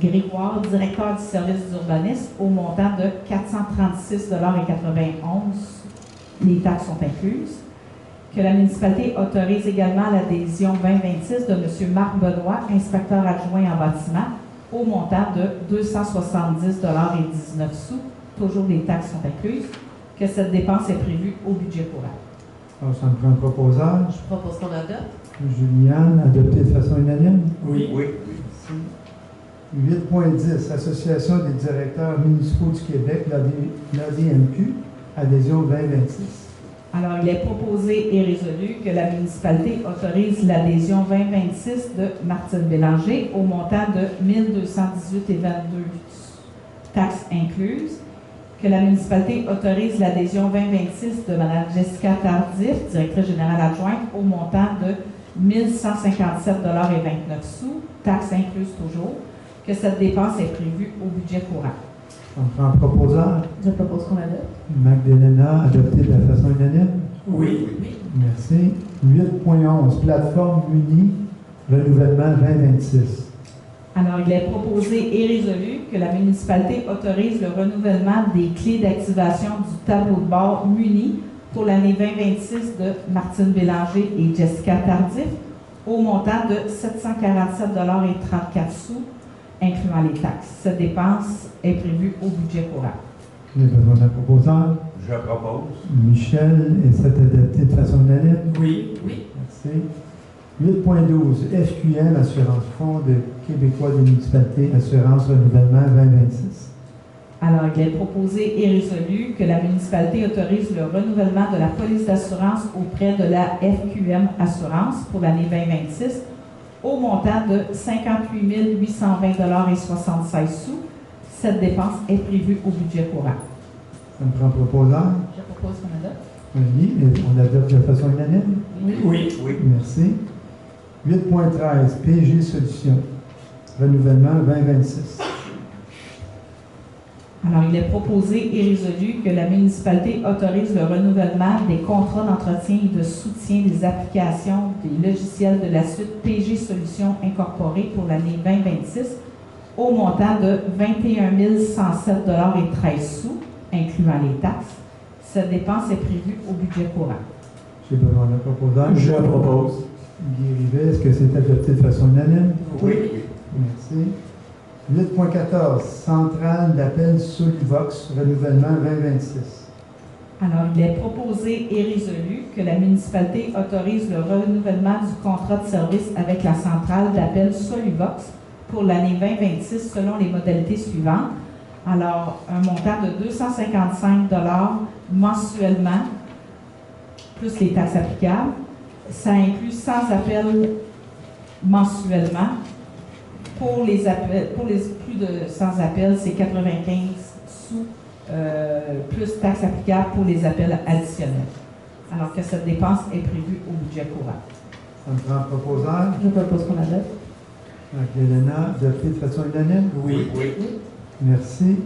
Grégoire, directeur du service d'urbanisme, au montant de 436,91 $. Les taxes sont incluses. Que la municipalité autorise également l'adhésion 2026 de M. Marc Benoît, inspecteur adjoint en bâtiment, au montant de 270,19 $. Toujours les taxes sont incluses. Que cette dépense est prévue au budget courant. Alors, ça me prend un proposant. Je propose qu'on adopte. Juliane, adopté de façon unanime. Oui. Oui. 8.10, Association des directeurs municipaux du Québec, l'ADMQ, adhésion 2026. Alors, il est proposé et résolu que la municipalité autorise l'adhésion 2026 de Martine Bélanger au montant de 1218,22 $, taxes incluses. Que la municipalité autorise l'adhésion 2026 de Mme Jessica Tardif, directrice générale adjointe, au montant de 1157,29 $, taxes incluses toujours. Que cette dépense est prévue au budget courant. On prend un proposeur. Je propose qu'on adopte. Magdalena, adopté de la façon unanime. Oui. Merci. 8.11, plateforme Muni, renouvellement 2026. Alors, il est proposé et résolu que la municipalité autorise le renouvellement des clés d'activation du tableau de bord Muni pour l'année 2026 de Martine Bélanger et Jessica Tardif au montant de 747,34 $, incluant les taxes. Cette dépense est prévue au budget courant. J'ai besoin d'un proposeur. Je propose. Michel, et c'est adopté de façon unanime. Oui. Merci. 8.12, FQM, Assurance Fonds de Québécois des municipalités, Assurance Renouvellement 2026. Alors, il est proposé et résolu que la municipalité autorise le renouvellement de la police d'assurance auprès de la FQM Assurance pour l'année 2026 au montant de 58 820,76 $. Cette dépense est prévue au budget courant. Ça me prend proposeur. Je propose qu'on adopte. Oui, et on adopte de façon unanime. Oui. Merci. 8.13, PG Solutions, renouvellement 2026. Alors, il est proposé et résolu que la municipalité autorise le renouvellement des contrats d'entretien et de soutien des applications des logiciels de la suite PG Solutions Incorporée pour l'année 2026 au montant de 21 107,13 $, incluant les taxes. Cette dépense est prévue au budget courant. J'ai besoin d'un proposeur. Je propose. Guy Rivet, est-ce que c'est adopté de façon unanime? Oui. Merci. 8.14, centrale d'appel Soluvox, renouvellement 2026. Alors, il est proposé et résolu que la municipalité autorise le renouvellement du contrat de service avec la centrale d'appel Soluvox pour l'année 2026 selon les modalités suivantes. Alors, un montant de 255 $ mensuellement, plus les taxes applicables. Ça inclut 100 appels mensuellement. Pour les plus de 100 appels, c'est 95 sous plus taxes applicables pour les appels additionnels. Alors que cette dépense est prévue au budget courant. Ça me prend un proposeur. Je propose qu'on adopte. Magdalena, adopté de façon unanime. Oui. Merci.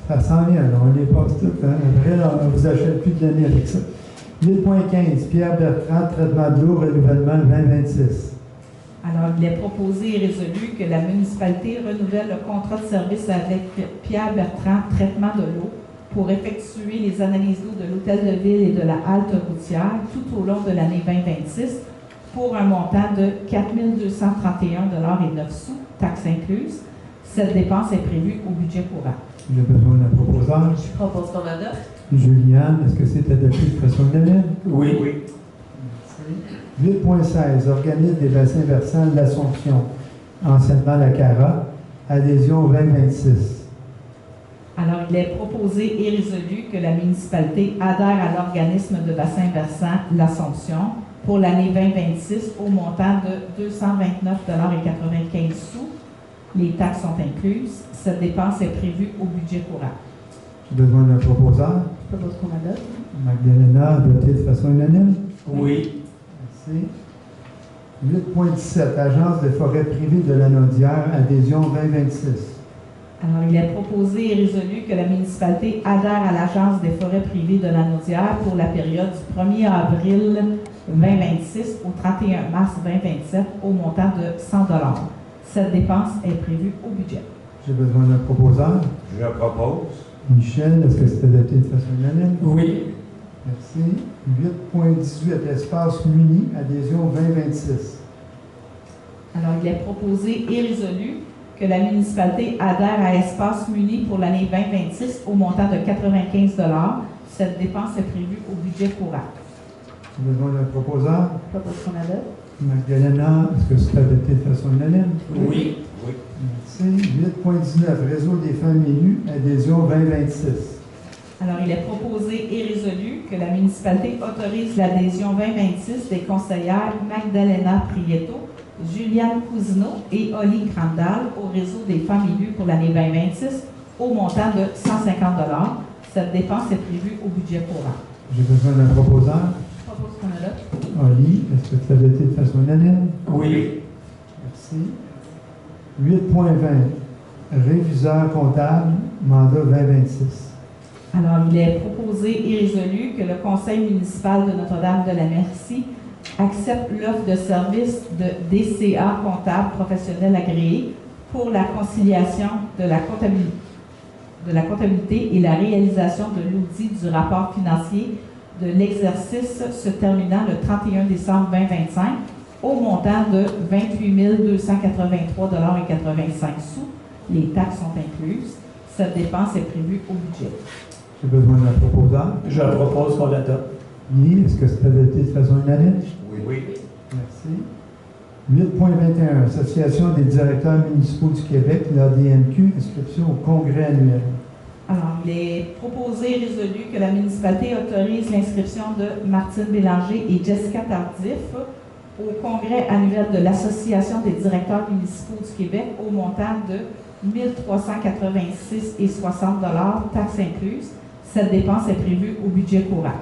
Ça s'en vient, là, on les passe toutes. Hein. Après, là, on ne vous achète plus de l'année avec ça. 8.15, Pierre Bertrand, traitement de l'eau, renouvellement 2026. Alors, il est proposé et résolu que la municipalité renouvelle le contrat de service avec Pierre Bertrand, traitement de l'eau, pour effectuer les analyses d'eau de l'hôtel de ville et de la halte routière tout au long de l'année 2026 pour un montant de 4 231,09 $, taxes incluses. Cette dépense est prévue au budget courant. J'ai besoin d'un proposeur. Je propose qu'on adopte. Juliane, est-ce que c'est adopté de façon unanime? Oui. 8.16, organisme des bassins versants de l'Assomption, anciennement la CARA, adhésion 2026. Alors, il est proposé et résolu que la municipalité adhère à l'organisme de bassin versant l'Assomption pour l'année 2026 au montant de 229,95 $. Les taxes sont incluses. Cette dépense est prévue au budget courant. J'ai besoin d'un proposeur. Je propose qu'on adopte. Magdalena, adopté de façon unanime. Oui. Merci. 8.17, Agence de forêt privée de la Naudière, adhésion 2026. Alors, il est proposé et résolu que la municipalité adhère à l'Agence des forêts privées de la Naudière pour la période du 1er avril 2026 au 31 mars 2027 au montant de 100 $. Cette dépense est prévue au budget. J'ai besoin d'un proposeur. Je propose. Michel, est-ce que c'est adopté de façon unanime? Oui. Merci. 8.18, Espace Muni, adhésion 2026. Alors, il est proposé et résolu que la municipalité adhère à Espace Muni pour l'année 2026 au montant de 95 $. Cette dépense est prévue au budget courant. J'ai besoin d'un proposeur. Je propose qu'on adopte. Magdalena, est-ce que c'est adopté de façon unanime? Oui. Merci. 8.19, Réseau des femmes élues, adhésion 2026. Alors, il est proposé et résolu que la municipalité autorise l'adhésion 2026 des conseillères Magdalena Prieto, Juliane Cousineau et Oli Crandall au réseau des femmes élues pour l'année 2026 au montant de 150 $. Cette dépense est prévue au budget courant. J'ai besoin d'un proposeur. Je propose qu'on adopte. Oli, est-ce que c'est adopté de façon unanime? Oui. Merci. 8.20, réviseur comptable, mandat 2026. Alors, il est proposé et résolu que le Conseil municipal de Notre-Dame-de-la-Merci accepte l'offre de service de DCA comptable professionnel agréé pour la conciliation de la comptabilité et la réalisation de l'audit du rapport financier de l'exercice se terminant le 31 décembre 2025 au montant de 28 283,85 $. Les taxes sont incluses. Cette dépense est prévue au budget. J'ai besoin d'un proposant. Je propose qu'on l'adopte. Guy, est-ce que c'est adopté de façon unanime? Oui. Merci. 8.21, Association des directeurs municipaux du Québec, l'ADMQ, inscription au congrès annuel. Alors, il est proposé et résolu que la municipalité autorise l'inscription de Martine Bélanger et Jessica Tardif au congrès annuel de l'Association des directeurs municipaux du Québec au montant de 1 386,60 $, taxes incluses. Cette dépense est prévue au budget courant.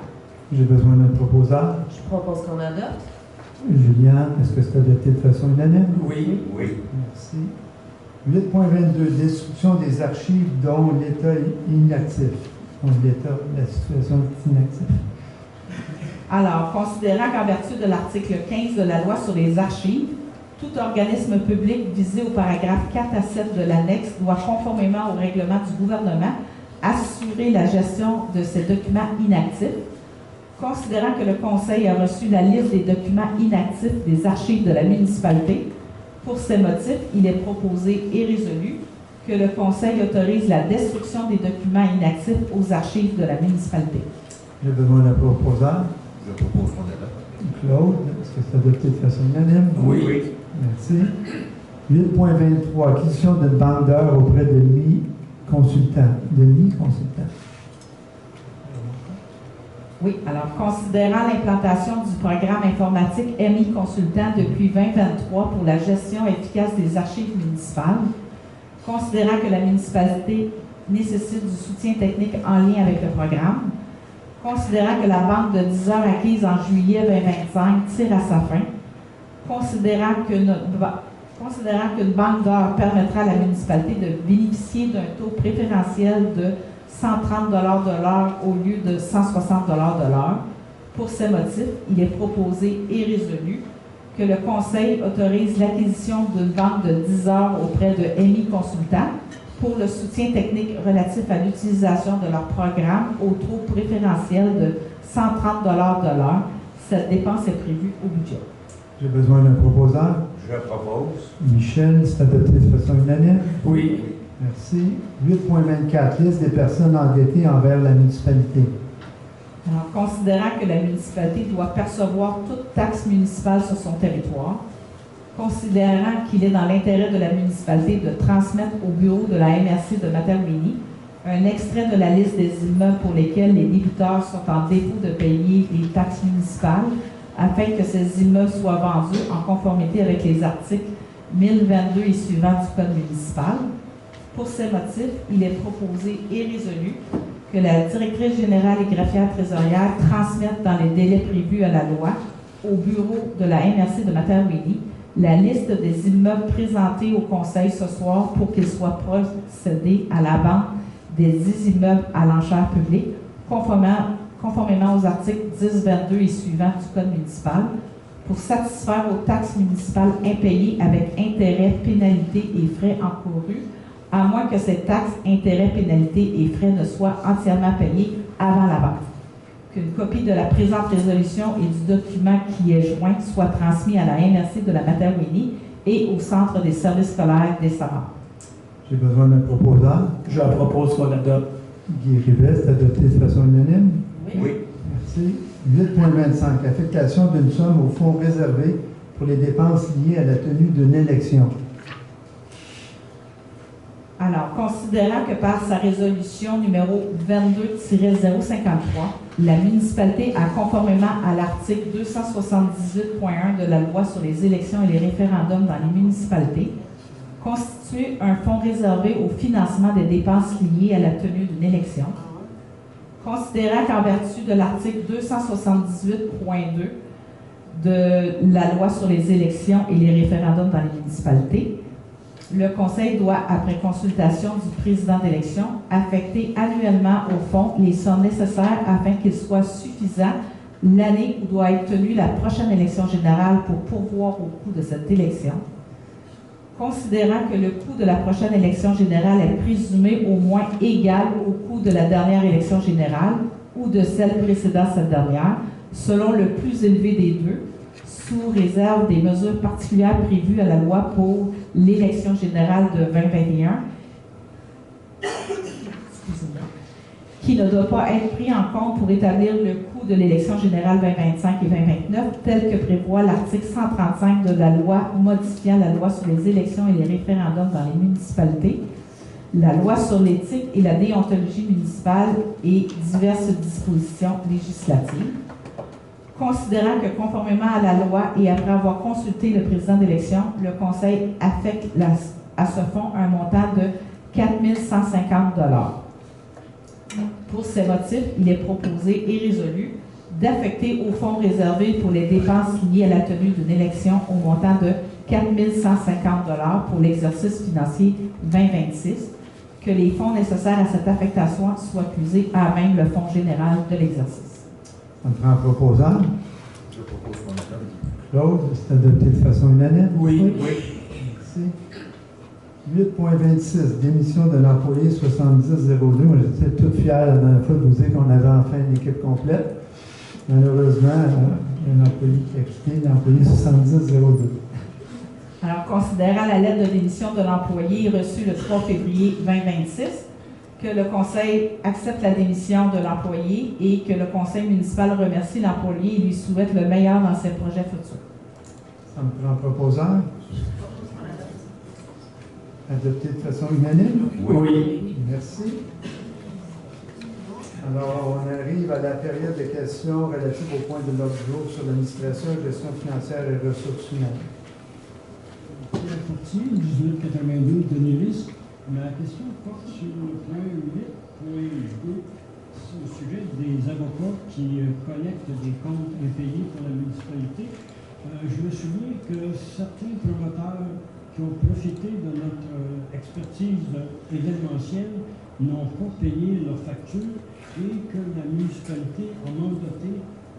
J'ai besoin d'un proposant. Je propose qu'on adopte. Julien, est-ce que c'est adopté de façon unanime? Oui. Oui. Merci. 8.22, destruction des archives dont l'État est inactif. Donc, la situation est inactive. Alors, considérant qu'en vertu de l'article 15 de la loi sur les archives, tout organisme public visé au paragraphe 4 à 7 de l'annexe doit, conformément au règlement du gouvernement, assurer la gestion de ces documents inactifs. Considérant que le Conseil a reçu la liste des documents inactifs des archives de la municipalité, pour ces motifs, il est proposé et résolu que le Conseil autorise la destruction des documents inactifs aux archives de la municipalité. J'ai besoin d'un proposant. Je propose qu'on adopte. Claude, est-ce que c'est adopté de façon unanime? Oui. Merci. 8.23, acquisition d'une banque d'heures auprès de l'I-consultant. Oui, alors considérant l'implantation du programme informatique MI Consultant depuis 2023 pour la gestion efficace des archives municipales, considérant que la municipalité nécessite du soutien technique en lien avec le programme, considérant que la banque de 10 heures acquise en juillet 2025 tire à sa fin, considérant qu'une banque d'heures permettra à la municipalité de bénéficier d'un taux préférentiel de 130 $ de l'heure au lieu de 160 $ de l'heure. Pour ces motifs, il est proposé et résolu que le Conseil autorise l'acquisition d'une banque de 10 heures auprès de MI Consultant pour le soutien technique relatif à l'utilisation de leur programme au taux préférentiel de 130 $ de l'heure. Cette dépense est prévue au budget. J'ai besoin d'un proposant. Je propose. Michel, c'est adopté de façon unanime? Oui. Merci. 8.24, liste des personnes endettées envers la municipalité. Alors, considérant que la municipalité doit percevoir toute taxe municipale sur son territoire, considérant qu'il est dans l'intérêt de la municipalité de transmettre au bureau de la MRC de Mattawini un extrait de la liste des immeubles pour lesquels les débiteurs sont en défaut de payer les taxes municipales, afin que ces immeubles soient vendus en conformité avec les articles 1022 et suivants du Code municipal. Pour ces motifs, il est proposé et résolu que la directrice générale et greffière trésorière transmette dans les délais prévus à la loi au bureau de la MRC de Mattawini la liste des immeubles présentés au Conseil ce soir pour qu'il soit procédé à la vente des 10 immeubles à l'enchère publique, conformément aux articles 10, 22 et suivants du Code municipal, pour satisfaire aux taxes municipales impayées avec intérêts, pénalités et frais encourus, à moins que ces taxes, intérêts, pénalités et frais ne soient entièrement payés avant la vente. Qu'une copie de la présente résolution et du document qui est joint soit transmis à la MRC de la Mattawini et au Centre des services scolaires des Savants. J'ai besoin d'un proposant. Je propose qu'on adopte. Guy Rivet, c'est adopté de façon unanime? Oui. Merci. 8.25, affectation d'une somme au fonds réservé pour les dépenses liées à la tenue d'une élection. Alors, considérant que par sa résolution numéro 22-053, la municipalité a, conformément à l'article 278.1 de la loi sur les élections et les référendums dans les municipalités, constitué un fonds réservé au financement des dépenses liées à la tenue d'une élection. Considérant qu'en vertu de l'article 278.2 de la loi sur les élections et les référendums dans les municipalités, Le Conseil doit, après consultation du président d'élection, affecter annuellement au fonds les sommes nécessaires afin qu'il soit suffisant l'année où doit être tenue la prochaine élection générale pour pourvoir au coût de cette élection. Considérant que le coût de la prochaine élection générale est présumé au moins égal au coût de la dernière élection générale ou de celle précédant cette dernière, selon le plus élevé des deux, sous réserve des mesures particulières prévues à la loi pour l'élection générale de 2021, qui ne doit pas être pris en compte pour établir le coût de l'élection générale 2025 et 2029, tel que prévoit l'article 135 de la loi modifiant la loi sur les élections et les référendums dans les municipalités, la loi sur l'éthique et la déontologie municipale et diverses dispositions législatives. Considérant que conformément à la loi et après avoir consulté le président d'élection, le Conseil affecte à ce fonds un montant de 4 150 $. Pour ces motifs, il est proposé et résolu d'affecter au fonds réservé pour les dépenses liées à la tenue d'une élection au montant de 4 150 $ pour l'exercice financier 2026, que les fonds nécessaires à cette affectation soient puisés à même le fonds général de l'exercice. On prend un proposant. Je propose qu'on adopte. Claude, c'est adopté de façon unanime? Oui. Merci. 8.26, démission de l'employé 7002. Moi, j'étais toute fière la dernière fois de vous dire qu'on avait enfin une équipe complète. Malheureusement, il y a un employé qui a quitté, l'employé 7002. Alors, considérant la lettre de démission de l'employé reçue le 3 février 2026, que le Conseil accepte la démission de l'employé et que le Conseil municipal remercie l'employé et lui souhaite le meilleur dans ses projets futurs. Ça me prend un proposant. Adopté de façon unanime? Oui. Merci. Alors, on arrive à la période de questions relatives au point de l'ordre du jour sur l'administration, gestion financière et ressources humaines. Pierre Fortier, 1892 de Néris. Ma question porte sur le point 8.2, au sujet des avocats qui collectent des comptes impayés pour la municipalité. Je me souviens que certains promoteurs qui ont profité de notre expertise événementielle n'ont pas payé leurs factures et que la municipalité a mandaté,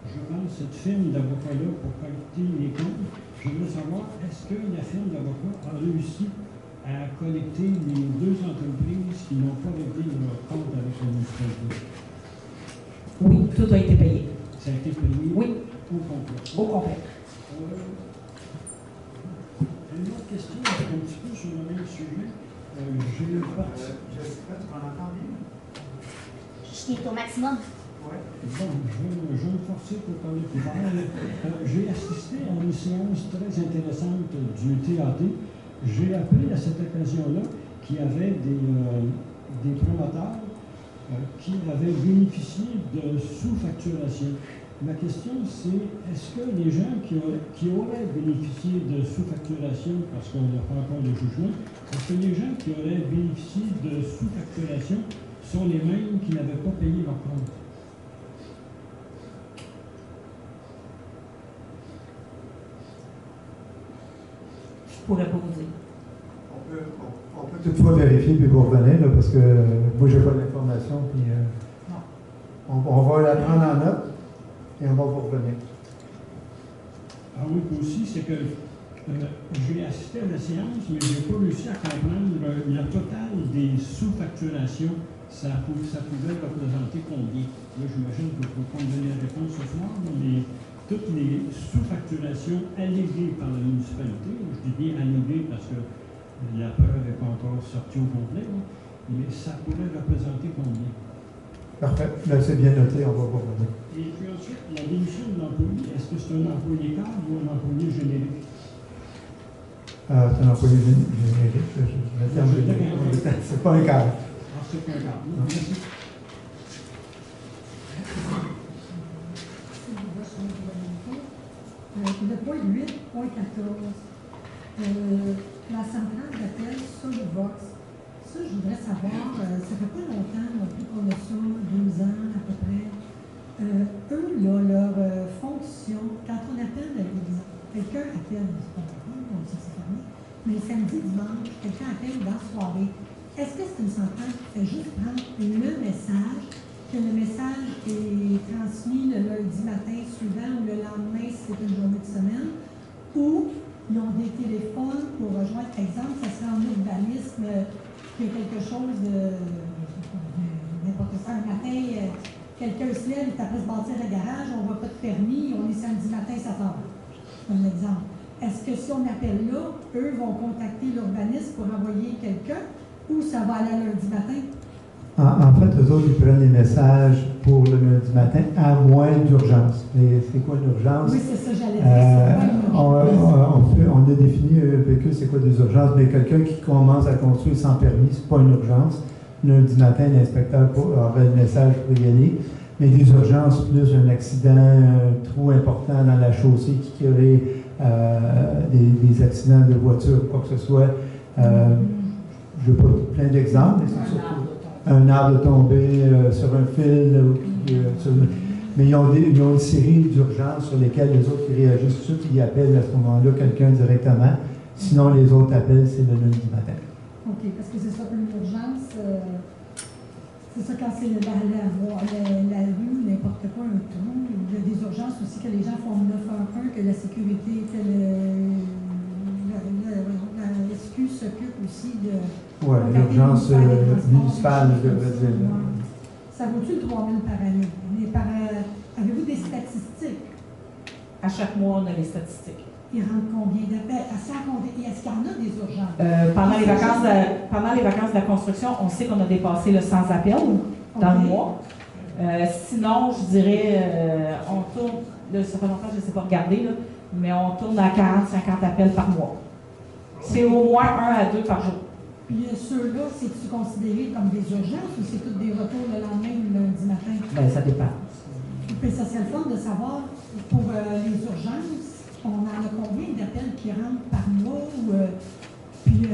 je pense, cette firme d'avocats-là pour collecter les comptes. Je veux savoir, est-ce que la firme d'avocats a réussi à collecter les deux entreprises qui n'ont pas réglé leur compte avec la municipalité? Oui, tout a été payé. Ça a été payé Oui. au complet. Au complet. Une autre question, un petit peu sur le même sujet. J'ai parti. Jessica, tu m'en entends bien? Je suis au maximum. Oui. Bon, je vais me forcer pour parler plus fort. J'ai assisté à une séance très intéressante du TAT. J'ai appris à cette occasion-là qu'il y avait des promoteurs qui avaient bénéficié de sous-facturation. Ma question, c'est est-ce que les gens qui auraient bénéficié de sous-facturation, parce qu'on n'a pas encore de jugement, est-ce que les gens qui auraient bénéficié de sous-facturation sont les mêmes qui n'avaient pas payé leur compte? Je ne pourrais pas vous dire. On peut toutefois vérifier puis vous revenez, là, parce que moi, je n'ai pas l'information. Puis on va la prendre en note et on va vous revenir. Ah oui, puis aussi, c'est que j'ai assisté à la séance, mais je n'ai pas réussi à comprendre le total des sous-facturations. Ça pouvait représenter combien? Là, j'imagine que vous ne pouvez pas me donner la réponse ce soir, mais toutes les sous-facturations alléguées par la municipalité, je dis bien alléguées parce que la preuve n'est pas encore sortie au complet, mais ça pourrait représenter combien? Parfait. Là, c'est bien noté, on va vous revenir. Et puis ensuite, la démission de l'employé, est-ce que c'est un employé cadre ou un employé générique? C'est un employé générique. C'est pas un cadre. Ah, c'est pas un cadre. Merci. Le point 8.14, la centrale d'appel Soluvox. Ça, je voudrais savoir, ça fait pas longtemps non plus qu'on a ça, 12 ans à peu près. Eux, là, leur fonction, quand on appelle, quelqu'un appelle, c'est pas grave, on sait que c'est fermé, mais samedi, dimanche, quelqu'un appelle dans la soirée. Est-ce que c'est une centrale qui fait juste prendre le message, que le message est transmis le lundi matin suivant ou le lendemain si c'est une journée de semaine, ou ils ont des téléphones pour rejoindre, par exemple, ça serait en urbanisme, qu'il y a quelque chose de n'importe quoi. Un matin, quelqu'un se lève, il est après se bâtir le garage, on ne voit pas de permis, on est samedi matin, ça part. C'est un exemple. Est-ce que si on appelle là, eux vont contacter l'urbaniste pour envoyer quelqu'un ou ça va aller lundi matin? En fait, eux autres, ils prennent les messages pour le lundi matin à moins d'urgence. Mais c'est quoi une urgence? Oui, c'est ça, j'allais dire. On a défini avec eux c'est quoi des urgences, mais quelqu'un qui commence à construire sans permis, c'est pas une urgence. Lundi matin, l'inspecteur aurait le message pour y aller. Mais des urgences, plus un accident, un trou important dans la chaussée qui crée des accidents de voiture, quoi que ce soit. Je n'ai pas plein d'exemples, mais c'est surtout un arbre tombé sur un fil. Mais ils ont une série d'urgences sur lesquelles les autres qui réagissent tout de suite, ils appellent à ce moment-là quelqu'un directement. Sinon, les autres appels, c'est le lundi matin. OK, parce que c'est ça, une urgence, c'est ça quand c'est la rue, n'importe quoi, un trou. Il y a des urgences aussi que les gens font 911, que la sécurité, que la SQ s'occupe aussi de... Oui, l'urgence municipale, je devrais dire. Ça vaut-tu le 3 000 par année? Avez-vous des statistiques? À chaque mois, on a les statistiques. Il rentre combien d'appels? Est-ce qu'il y en a des urgences? Pendant les vacances de la construction, on sait qu'on a dépassé le 100 appels dans le mois. Sinon, je dirais, on tourne, là, ça fait longtemps que je ne sais pas regarder, là, mais on tourne à 40-50 appels par mois. C'est au moins 1 à 2 par jour. Puis ceux-là, c'est-tu considéré comme des urgences ou c'est tous des retours le lendemain ou le lundi matin? Bien, ça dépend. Puis ça serait le fun de savoir, pour les urgences, on en a combien d'appels qui rentrent par mois? Puis,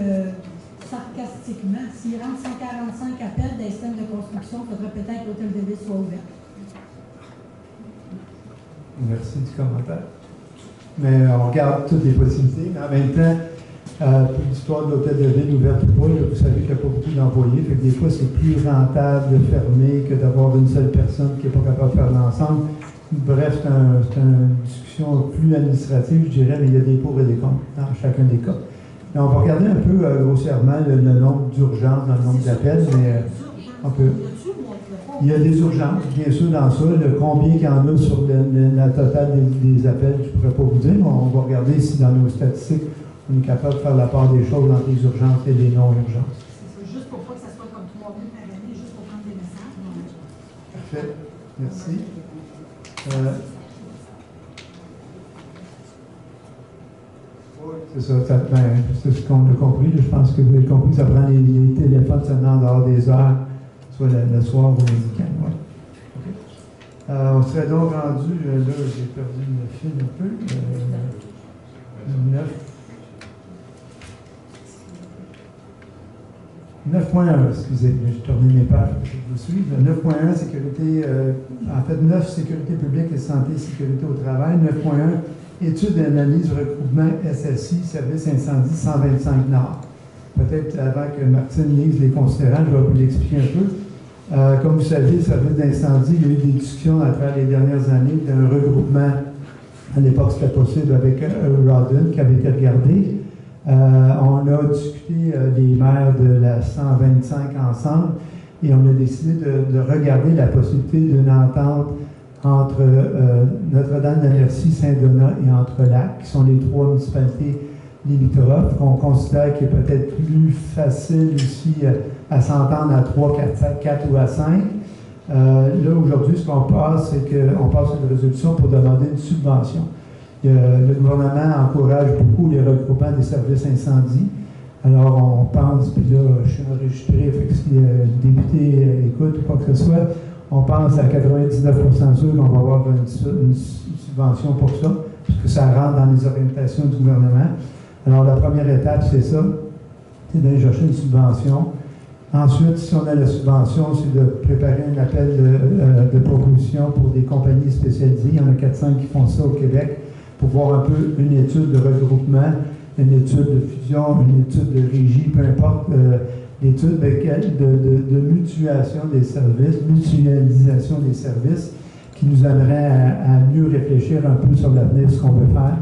sarcastiquement, s'il rentre 145 appels des systèmes de construction, il faudrait peut-être que l'hôtel de ville soit ouvert. Merci du commentaire. Mais on regarde toutes les possibilités, mais en même temps, pour l'histoire de l'hôtel de ville ouverte ou pas, là, vous savez qu'il n'y a pas beaucoup d'employés, fait que des fois c'est plus rentable de fermer que d'avoir une seule personne qui n'est pas capable de faire l'ensemble. Bref, c'est une discussion plus administrative, je dirais, mais il y a des pour et des contre dans chacun des cas. Mais on va regarder un peu grossièrement le nombre d'urgences dans le nombre d'appels, mais on peut. Il y a des urgences, bien sûr, dans ça. Combien il y en a sur la totale des appels, je ne pourrais pas vous dire, mais on va regarder si dans nos statistiques, on est capable de faire la part des choses entre les urgences et les non-urgences. C'est juste pour pas que ça soit comme 3 000 par année, juste pour prendre des messages. Parfait. Merci. C'est ça, c'est ce qu'on a compris. Là, je pense que vous avez compris. Ça prend les téléphones seulement en dehors des heures, soit le soir ou le week-end. Ouais. Okay. On serait donc rendu, là, j'ai perdu le fil un peu. 9.1, excusez, j'ai tourné mes pages pour que je vous suive. 9.1, sécurité, en fait 9, sécurité publique et santé et sécurité au travail. 9.1, étude et analyse regroupement SSI, service incendie 125 Nord. Peut-être avant que Martine lise les considérants, je vais vous l'expliquer un peu. Comme vous savez, le service d'incendie, il y a eu des discussions à travers les dernières années d'un regroupement. À l'époque, c'était possible avec Rodden qui avait été regardé. On a discuté des maires de la 125 ensemble et on a décidé de regarder la possibilité d'une entente entre Notre-Dame-de-Merci, Saint-Donat et Entre-Lacs, qui sont les 3 municipalités limitrophes, qu'on considère qu'il est peut-être plus facile aussi à s'entendre à 3, 4 ou à 5. Là, aujourd'hui, ce qu'on passe, c'est qu'on passe une résolution pour demander une subvention. Le gouvernement encourage beaucoup les regroupements des services incendie. Alors, on pense, puis là, je suis enregistré, fait que si le député écoute ou quoi que ce soit, on pense à 99% sûr qu'on va avoir une subvention pour ça, puisque ça rentre dans les orientations du gouvernement. Alors, la première étape, c'est ça, c'est d'aller chercher une subvention. Ensuite, si on a la subvention, c'est de préparer un appel de proposition pour des compagnies spécialisées. Il y en a 4-5 qui font ça au Québec pour voir un peu une étude de regroupement. une étude de fusion, une étude de régie, peu importe, l'étude de mutualisation des services qui nous amènerait à mieux réfléchir un peu sur l'avenir, ce qu'on veut faire.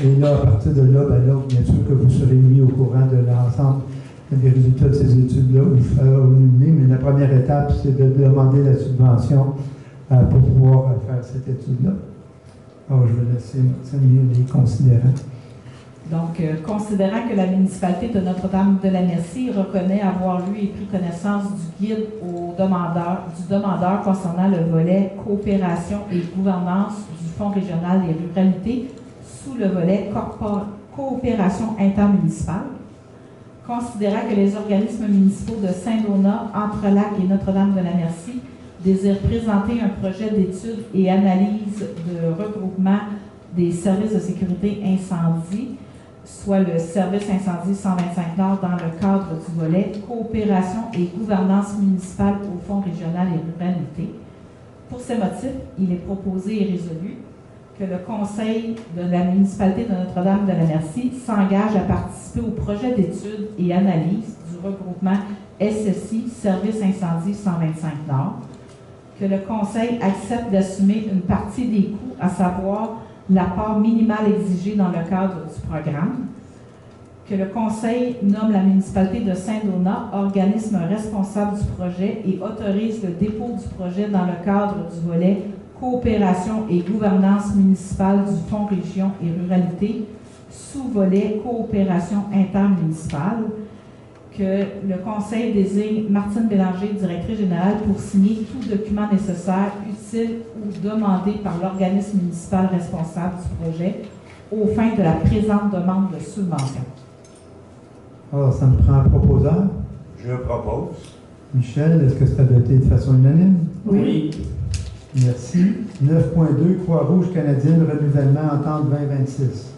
Et là, à partir de là, bien sûr que vous serez mis au courant de l'ensemble des résultats de ces études-là au mener, mais la première étape, c'est de demander la subvention pour pouvoir faire cette étude-là. Alors, je vais laisser Martine les considérants. Donc, considérant que la municipalité de Notre-Dame-de-la-Merci reconnaît avoir lu et pris connaissance du guide du demandeur concernant le volet coopération et gouvernance du Fonds régional des ruralités sous le volet coopération intermunicipale, considérant que les organismes municipaux de Saint-Donat, Entrelacs et Notre-Dame-de-la-Merci désirent présenter un projet d'étude et analyse de regroupement des services de sécurité incendie, soit le service incendie 125 Nord dans le cadre du volet coopération et gouvernance municipale au Fonds régional et ruralité. Pour ces motifs, il est proposé et résolu que le Conseil de la municipalité de Notre-Dame-de-la-Merci s'engage à participer au projet d'étude et analyse du regroupement SSI Service incendie 125 Nord, que le Conseil accepte d'assumer une partie des coûts, à savoir la part minimale exigée dans le cadre du programme, que le Conseil nomme la municipalité de Saint-Donat organisme responsable du projet et autorise le dépôt du projet dans le cadre du volet coopération et gouvernance municipale du Fonds région et ruralité, sous-volet coopération intermunicipale, que le Conseil désigne Martine Bélanger, directrice générale, pour signer tout document nécessaire, utile ou demandé par l'organisme municipal responsable du projet aux fins de la présente demande de subvention. Alors, ça me prend un proposeur. Je propose. Michel, est-ce que c'est adopté de façon unanime? Oui. Merci. 9.2, Croix-Rouge canadienne, renouvellement entente 2026.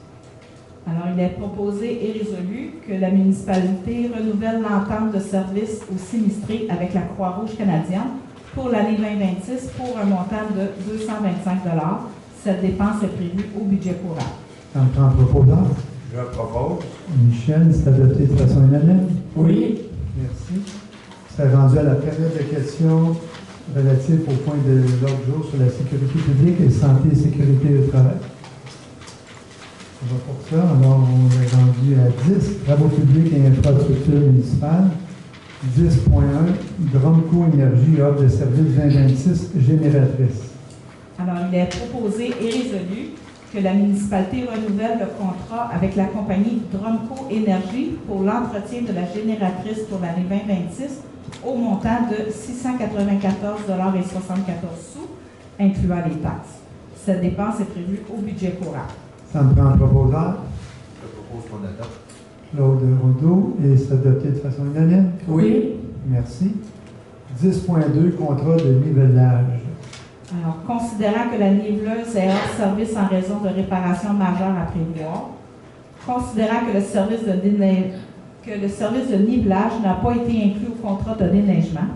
Alors, il est proposé et résolu que la municipalité renouvelle l'entente de service aux sinistrés avec la Croix-Rouge canadienne pour l'année 2026 pour un montant de 225 $. Cette dépense est prévue au budget courant. Ça me prend un proposeur. Je propose. Michel, c'est adopté de façon unanime? Oui. Merci. C'est rendu à la période de questions relatives au point de l'ordre du jour sur la sécurité publique et santé et sécurité au travail. On va pour ça. Alors, on est rendu à 10, travaux publics et infrastructures municipales. 10.1, Dromco Énergie offre de service 2026 génératrice. Alors, il est proposé et résolu que la municipalité renouvelle le contrat avec la compagnie Dromco Énergie pour l'entretien de la génératrice pour l'année 2026 au montant de 694,74 $, incluant les taxes. Cette dépense est prévue au budget courant. Ça me prend un proposeur. Je propose qu'on adopte. Claude Rondeau, et c'est adopté de façon unanime? Oui. Merci. 10.2, contrat de nivellage. Alors, considérant que la niveleuse est hors service en raison de réparations majeures à prévoir, considérant que le service de nivelage n'a pas été inclus au contrat de déneigement,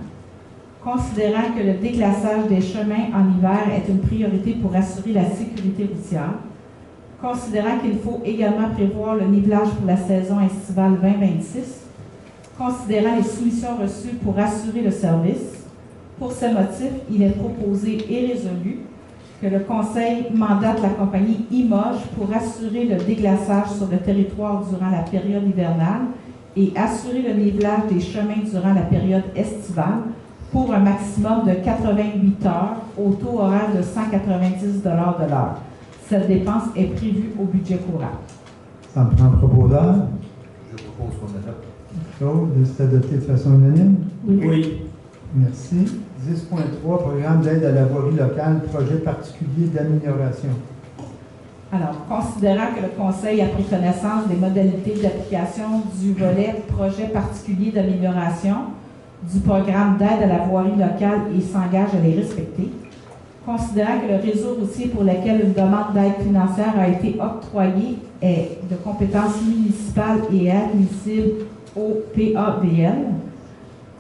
considérant que le déglaçage des chemins en hiver est une priorité pour assurer la sécurité routière, considérant qu'il faut également prévoir le nivelage pour la saison estivale 2026, considérant les soumissions reçues pour assurer le service. Pour ce motif, il est proposé et résolu que le Conseil mandate la compagnie Imoge pour assurer le déglaçage sur le territoire durant la période hivernale et assurer le nivelage des chemins durant la période estivale pour un maximum de 88 heures au taux horaire de 190 $ de l'heure. Cette dépense est prévue au budget courant. Ça me prend un proposeur. Je propose qu'on adopte. Claude, c'est adopté de façon unanime? Oui. Merci. 10.3, programme d'aide à la voirie locale, projet particulier d'amélioration. Alors, considérant que le Conseil a pris connaissance des modalités d'application du volet projet particulier d'amélioration du programme d'aide à la voirie locale et s'engage à les respecter, considérant que le réseau routier pour lequel une demande d'aide financière a été octroyée est de compétence municipale et admissible au PAVL,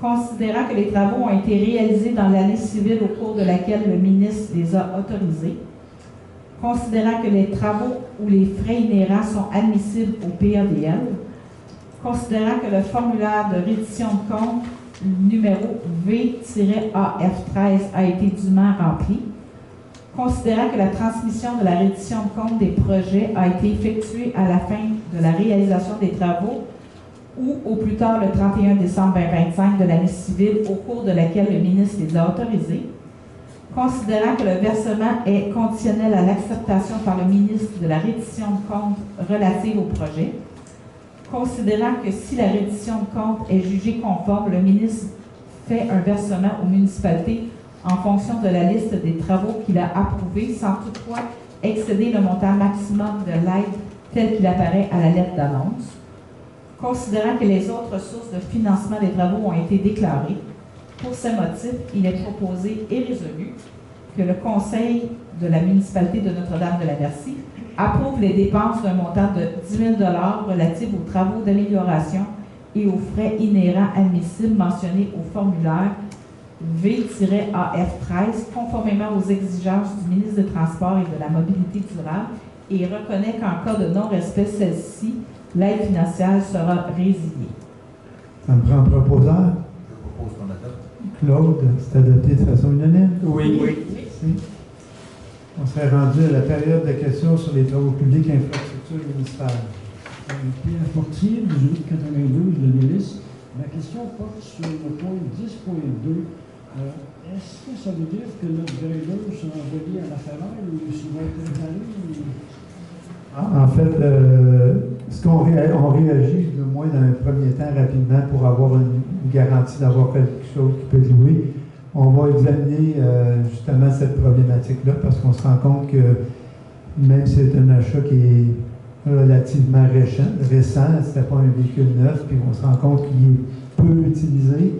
considérant que les travaux ont été réalisés dans l'année civile au cours de laquelle le ministre les a autorisés, considérant que les travaux ou les frais inhérents sont admissibles au PADL, considérant que le formulaire de reddition de compte numéro V-AF13 a été dûment rempli, considérant que la transmission de la reddition de compte des projets a été effectuée à la fin de la réalisation des travaux ou au plus tard le 31 décembre 2025 de l'année civile au cours de laquelle le ministre les a autorisés, considérant que le versement est conditionnel à l'acceptation par le ministre de la reddition de compte relative au projet, considérant que si la reddition de compte est jugée conforme, le ministre fait un versement aux municipalités en fonction de la liste des travaux qu'il a approuvés, sans toutefois excéder le montant maximum de l'aide tel qu'il apparaît à la lettre d'annonce, considérant que les autres sources de financement des travaux ont été déclarées. Pour ces motifs, il est proposé et résolu que le Conseil de la municipalité de Notre-Dame-de-la-Merci approuve les dépenses d'un montant de 10 000 relatifs aux travaux d'amélioration et aux frais inhérents admissibles mentionnés au formulaire V-AF13, conformément aux exigences du ministre des Transports et de la Mobilité durable, et reconnaît qu'en cas de non-respect de celle-ci, l'aide financière sera résiliée. Ça me prend un proposeur. Je propose qu'on adopte. Claude, c'est adopté de façon unanime? Oui. Merci. On serait rendu à la période de questions sur les travaux publics et infrastructures municipales. Pierre Fortier, 1892 de Mélis. Ma question porte sur le point 10.2. Est-ce que ça veut dire que notre gradeur sera envoyé à la Ferraille ou s'il va être installé? En fait, ce qu'on on réagit de moins dans un premier temps rapidement pour avoir une garantie d'avoir quelque chose qui peut être loué. On va examiner justement cette problématique-là parce qu'on se rend compte que même si c'est un achat qui est relativement récent, ce n'était pas un véhicule neuf, puis on se rend compte qu'il est peu utilisé.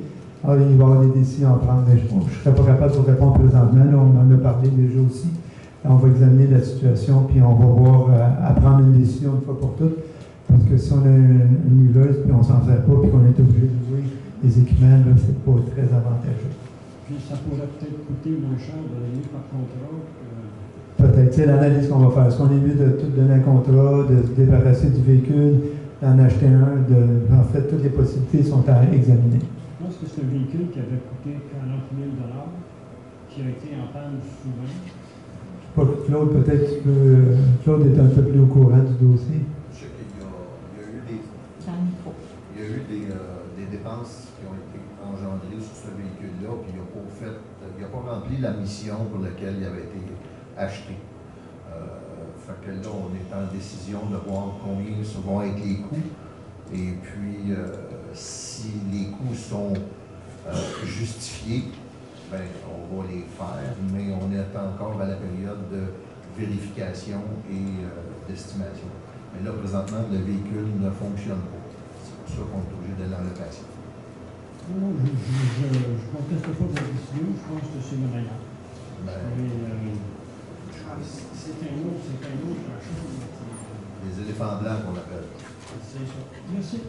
Alors, il va y avoir des décisions à prendre, mais je ne serais pas capable de répondre présentement. Là, on en a parlé déjà aussi. On va examiner la situation, puis on va voir à prendre une décision une fois pour toutes. Parce que si on a une niveuse, puis on ne s'en sert pas, puis qu'on est obligé de louer des équipements, là, c'est pas très avantageux. Puis ça pourrait peut-être coûter moins cher de l'année par contrat. Peut-être. C'est l'analyse qu'on va faire. Est-ce qu'on est mieux de tout donner un contrat, de se débarrasser du véhicule, d'en acheter un? En fait, toutes les possibilités sont à examiner. Je pense que c'est un véhicule qui avait coûté 40 000 $, qui a été en panne souvent. Claude, peut-être tu peux. Claude est un peu plus au courant du dossier. Je sais qu'il y a eu des dépenses qui ont été engendrées sur ce véhicule-là, puis il n'a pas rempli la mission pour laquelle il avait été acheté. Fait que là, on est en décision de voir combien vont être les coûts. Et puis, si les coûts sont justifiés, ben, on va les faire, mais on est encore à la période de vérification et d'estimation. Mais là, présentement, le véhicule ne fonctionne pas. C'est pour ça qu'on est obligé de l'enlever. Non, je ne conteste pas votre décision, je pense que c'est le meilleur. Ben, C'est un autre chose. les éléphants blancs qu'on appelle. C'est ça. Merci.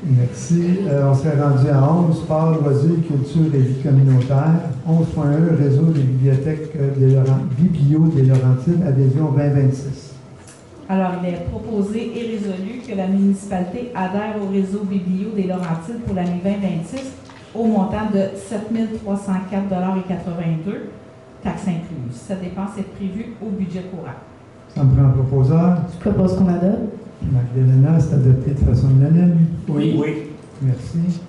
Merci. On s'est rendu à 11, sport, loisirs, culture et vie communautaire. 11.1, réseau des bibliothèques Biblio des Laurentides, adhésion 2026. Alors, il est proposé et résolu que la municipalité adhère au réseau Biblio des Laurentides pour l'année 2026 au montant de 7 304,82 $, taxes incluses. Cette dépense est prévue au budget courant. Ça me prend un proposeur. Je propose qu'on adopte. Magdalena, c'est adopté de façon unanime. Oui. Merci.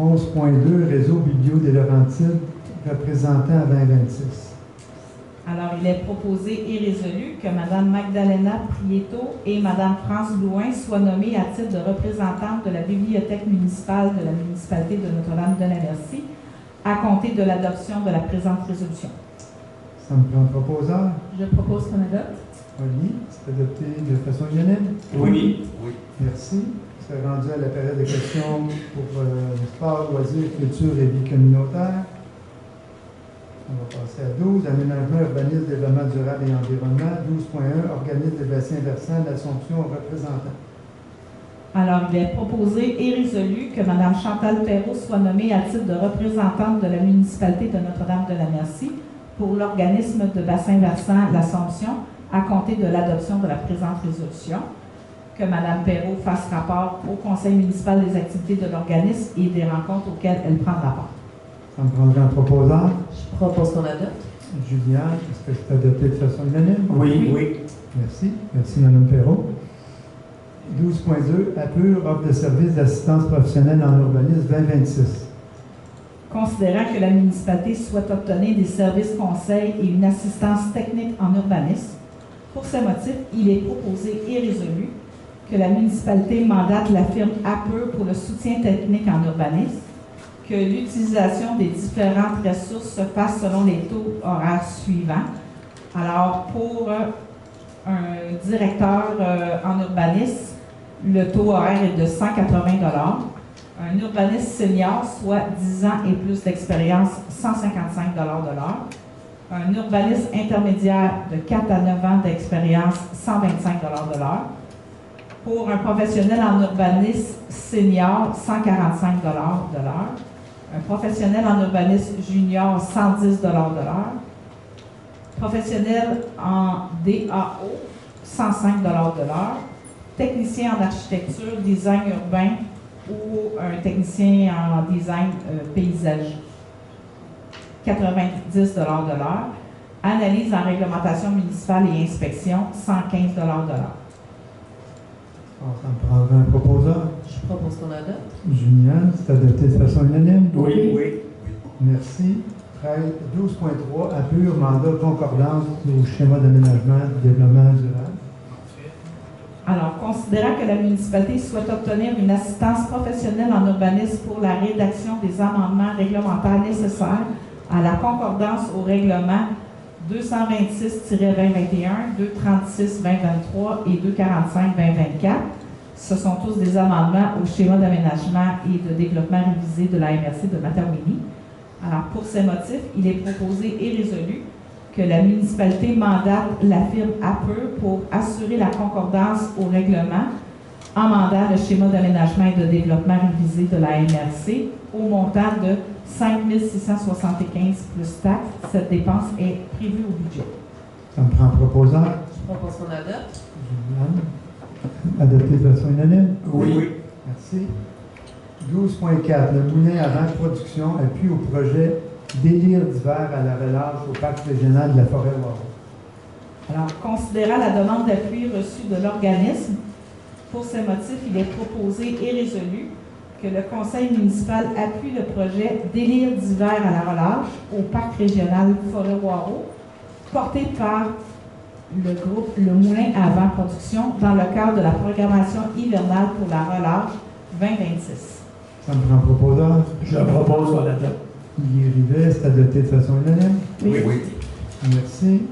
11.2, réseau Biblio des Laurentides, représentant à 2026. Alors, il est proposé et résolu que Mme Magdalena Prieto et Mme France Blouin soient nommées à titre de représentantes de la Bibliothèque municipale de la municipalité de Notre-Dame-de-la-Merci à compter de l'adoption de la présente résolution. Ça me prend un proposeur. Je propose qu'on adopte. Oli, c'est adopté de façon unanime. Oui. Merci. C'est rendu à la période de questions pour sport, loisirs, culture et vie communautaire. On va passer à 12, aménagement, urbanisme, développement durable et environnement. 12.1, organisme des bassins versants, l'Assomption représentant. Alors, il est proposé et résolu que Mme Chantal Perrault soit nommée à titre de représentante de la municipalité de Notre-Dame-de-la-Merci pour l'organisme de bassin versant l'Assomption à compter de l'adoption de la présente résolution, que Mme Perrault fasse rapport au Conseil municipal des activités de l'organisme et des rencontres auxquelles elle prendra part. Ça me prendrait un proposant. Je propose qu'on adopte. Juliane, est-ce que c'est adopté de façon unanime? Oui. Merci. Merci, Mme Perrault. 12.2, APUR, offre de services d'assistance professionnelle en urbanisme 2026. Considérant que la municipalité souhaite obtenir des services conseils et une assistance technique en urbanisme, pour ce motif, il est proposé et résolu que la municipalité mandate la firme APUR pour le soutien technique en urbanisme, que l'utilisation des différentes ressources se fasse selon les taux horaires suivants. Alors, pour un directeur en urbanisme, le taux horaire est de 180 $. Un urbaniste senior, soit 10 ans et plus d'expérience, 155 $ de l'heure. Un urbaniste intermédiaire de 4 à 9 ans d'expérience, 125 $ de l'heure. Pour un professionnel en urbanisme senior, 145 $ de l'heure. Un professionnel en urbanisme junior, 110 $ de l'heure. Professionnel en DAO, 105 $ de l'heure. Technicien en architecture, design urbain ou un technicien en design paysager, 90 $ de l'heure. Analyse en réglementation municipale et inspection, 115 $ de l'heure. Alors, ça me prendrait un proposant. Je propose qu'on adopte. Juliane, c'est adopté de façon unanime? Oui. Merci. 12.3, APUR, mandat concordance au schéma d'aménagement et de développement durable. Alors, considérant que la municipalité souhaite obtenir une assistance professionnelle en urbanisme pour la rédaction des amendements réglementaires nécessaires à la concordance au règlement 226-2021, 236-2023 et 245-2024, ce sont tous des amendements au schéma d'aménagement et de développement révisé de la MRC de Matawinie. Alors, pour ces motifs, il est proposé et résolu que la municipalité mandate la firme APUR pour assurer la concordance au règlement, amendant le schéma d'aménagement et de développement révisé de la MRC au montant de 5 675 plus taxes. Cette dépense est prévue au budget. Ça me prend un proposant. Je propose qu'on adopte. Juliane, adopté de façon unanime? Oui. Merci. 12.4, le moulin à vent de production appuie au projet Délire d'hiver à la relâche au parc régional de la Forêt-Warreau. Alors, considérant la demande d'appui reçue de l'organisme, pour ce motif, il est proposé et résolu que le conseil municipal appuie le projet Délire d'hiver à la relâche au parc régional Forêt-Warreau, porté par le groupe Le Moulin à Vent Production dans le cadre de la programmation hivernale pour la relâche 2026. Ça me prend un proposant. Je propose qu'on adopte. Guy Rivet, c'est adopté de façon unanime? Oui. Merci.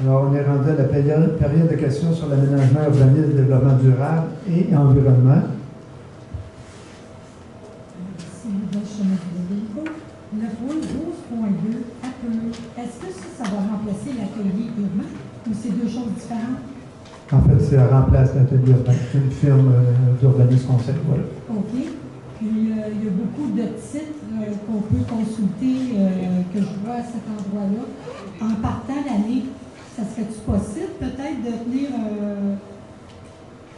Alors, on est rendu à la période de questions sur l'aménagement urbanisme, développement durable et environnement. Merci, le point 12.2, APUR. Est-ce que ça va remplacer l'atelier urbain ou c'est deux choses différentes? En fait, ça remplace l'atelier urbain. C'est une firme d'urbanisme conseil. Voilà. OK. Puis, il y a beaucoup de titres qu'on peut consulter, que je vois à cet endroit-là. En partant l'année, ça serait-tu possible peut-être de tenir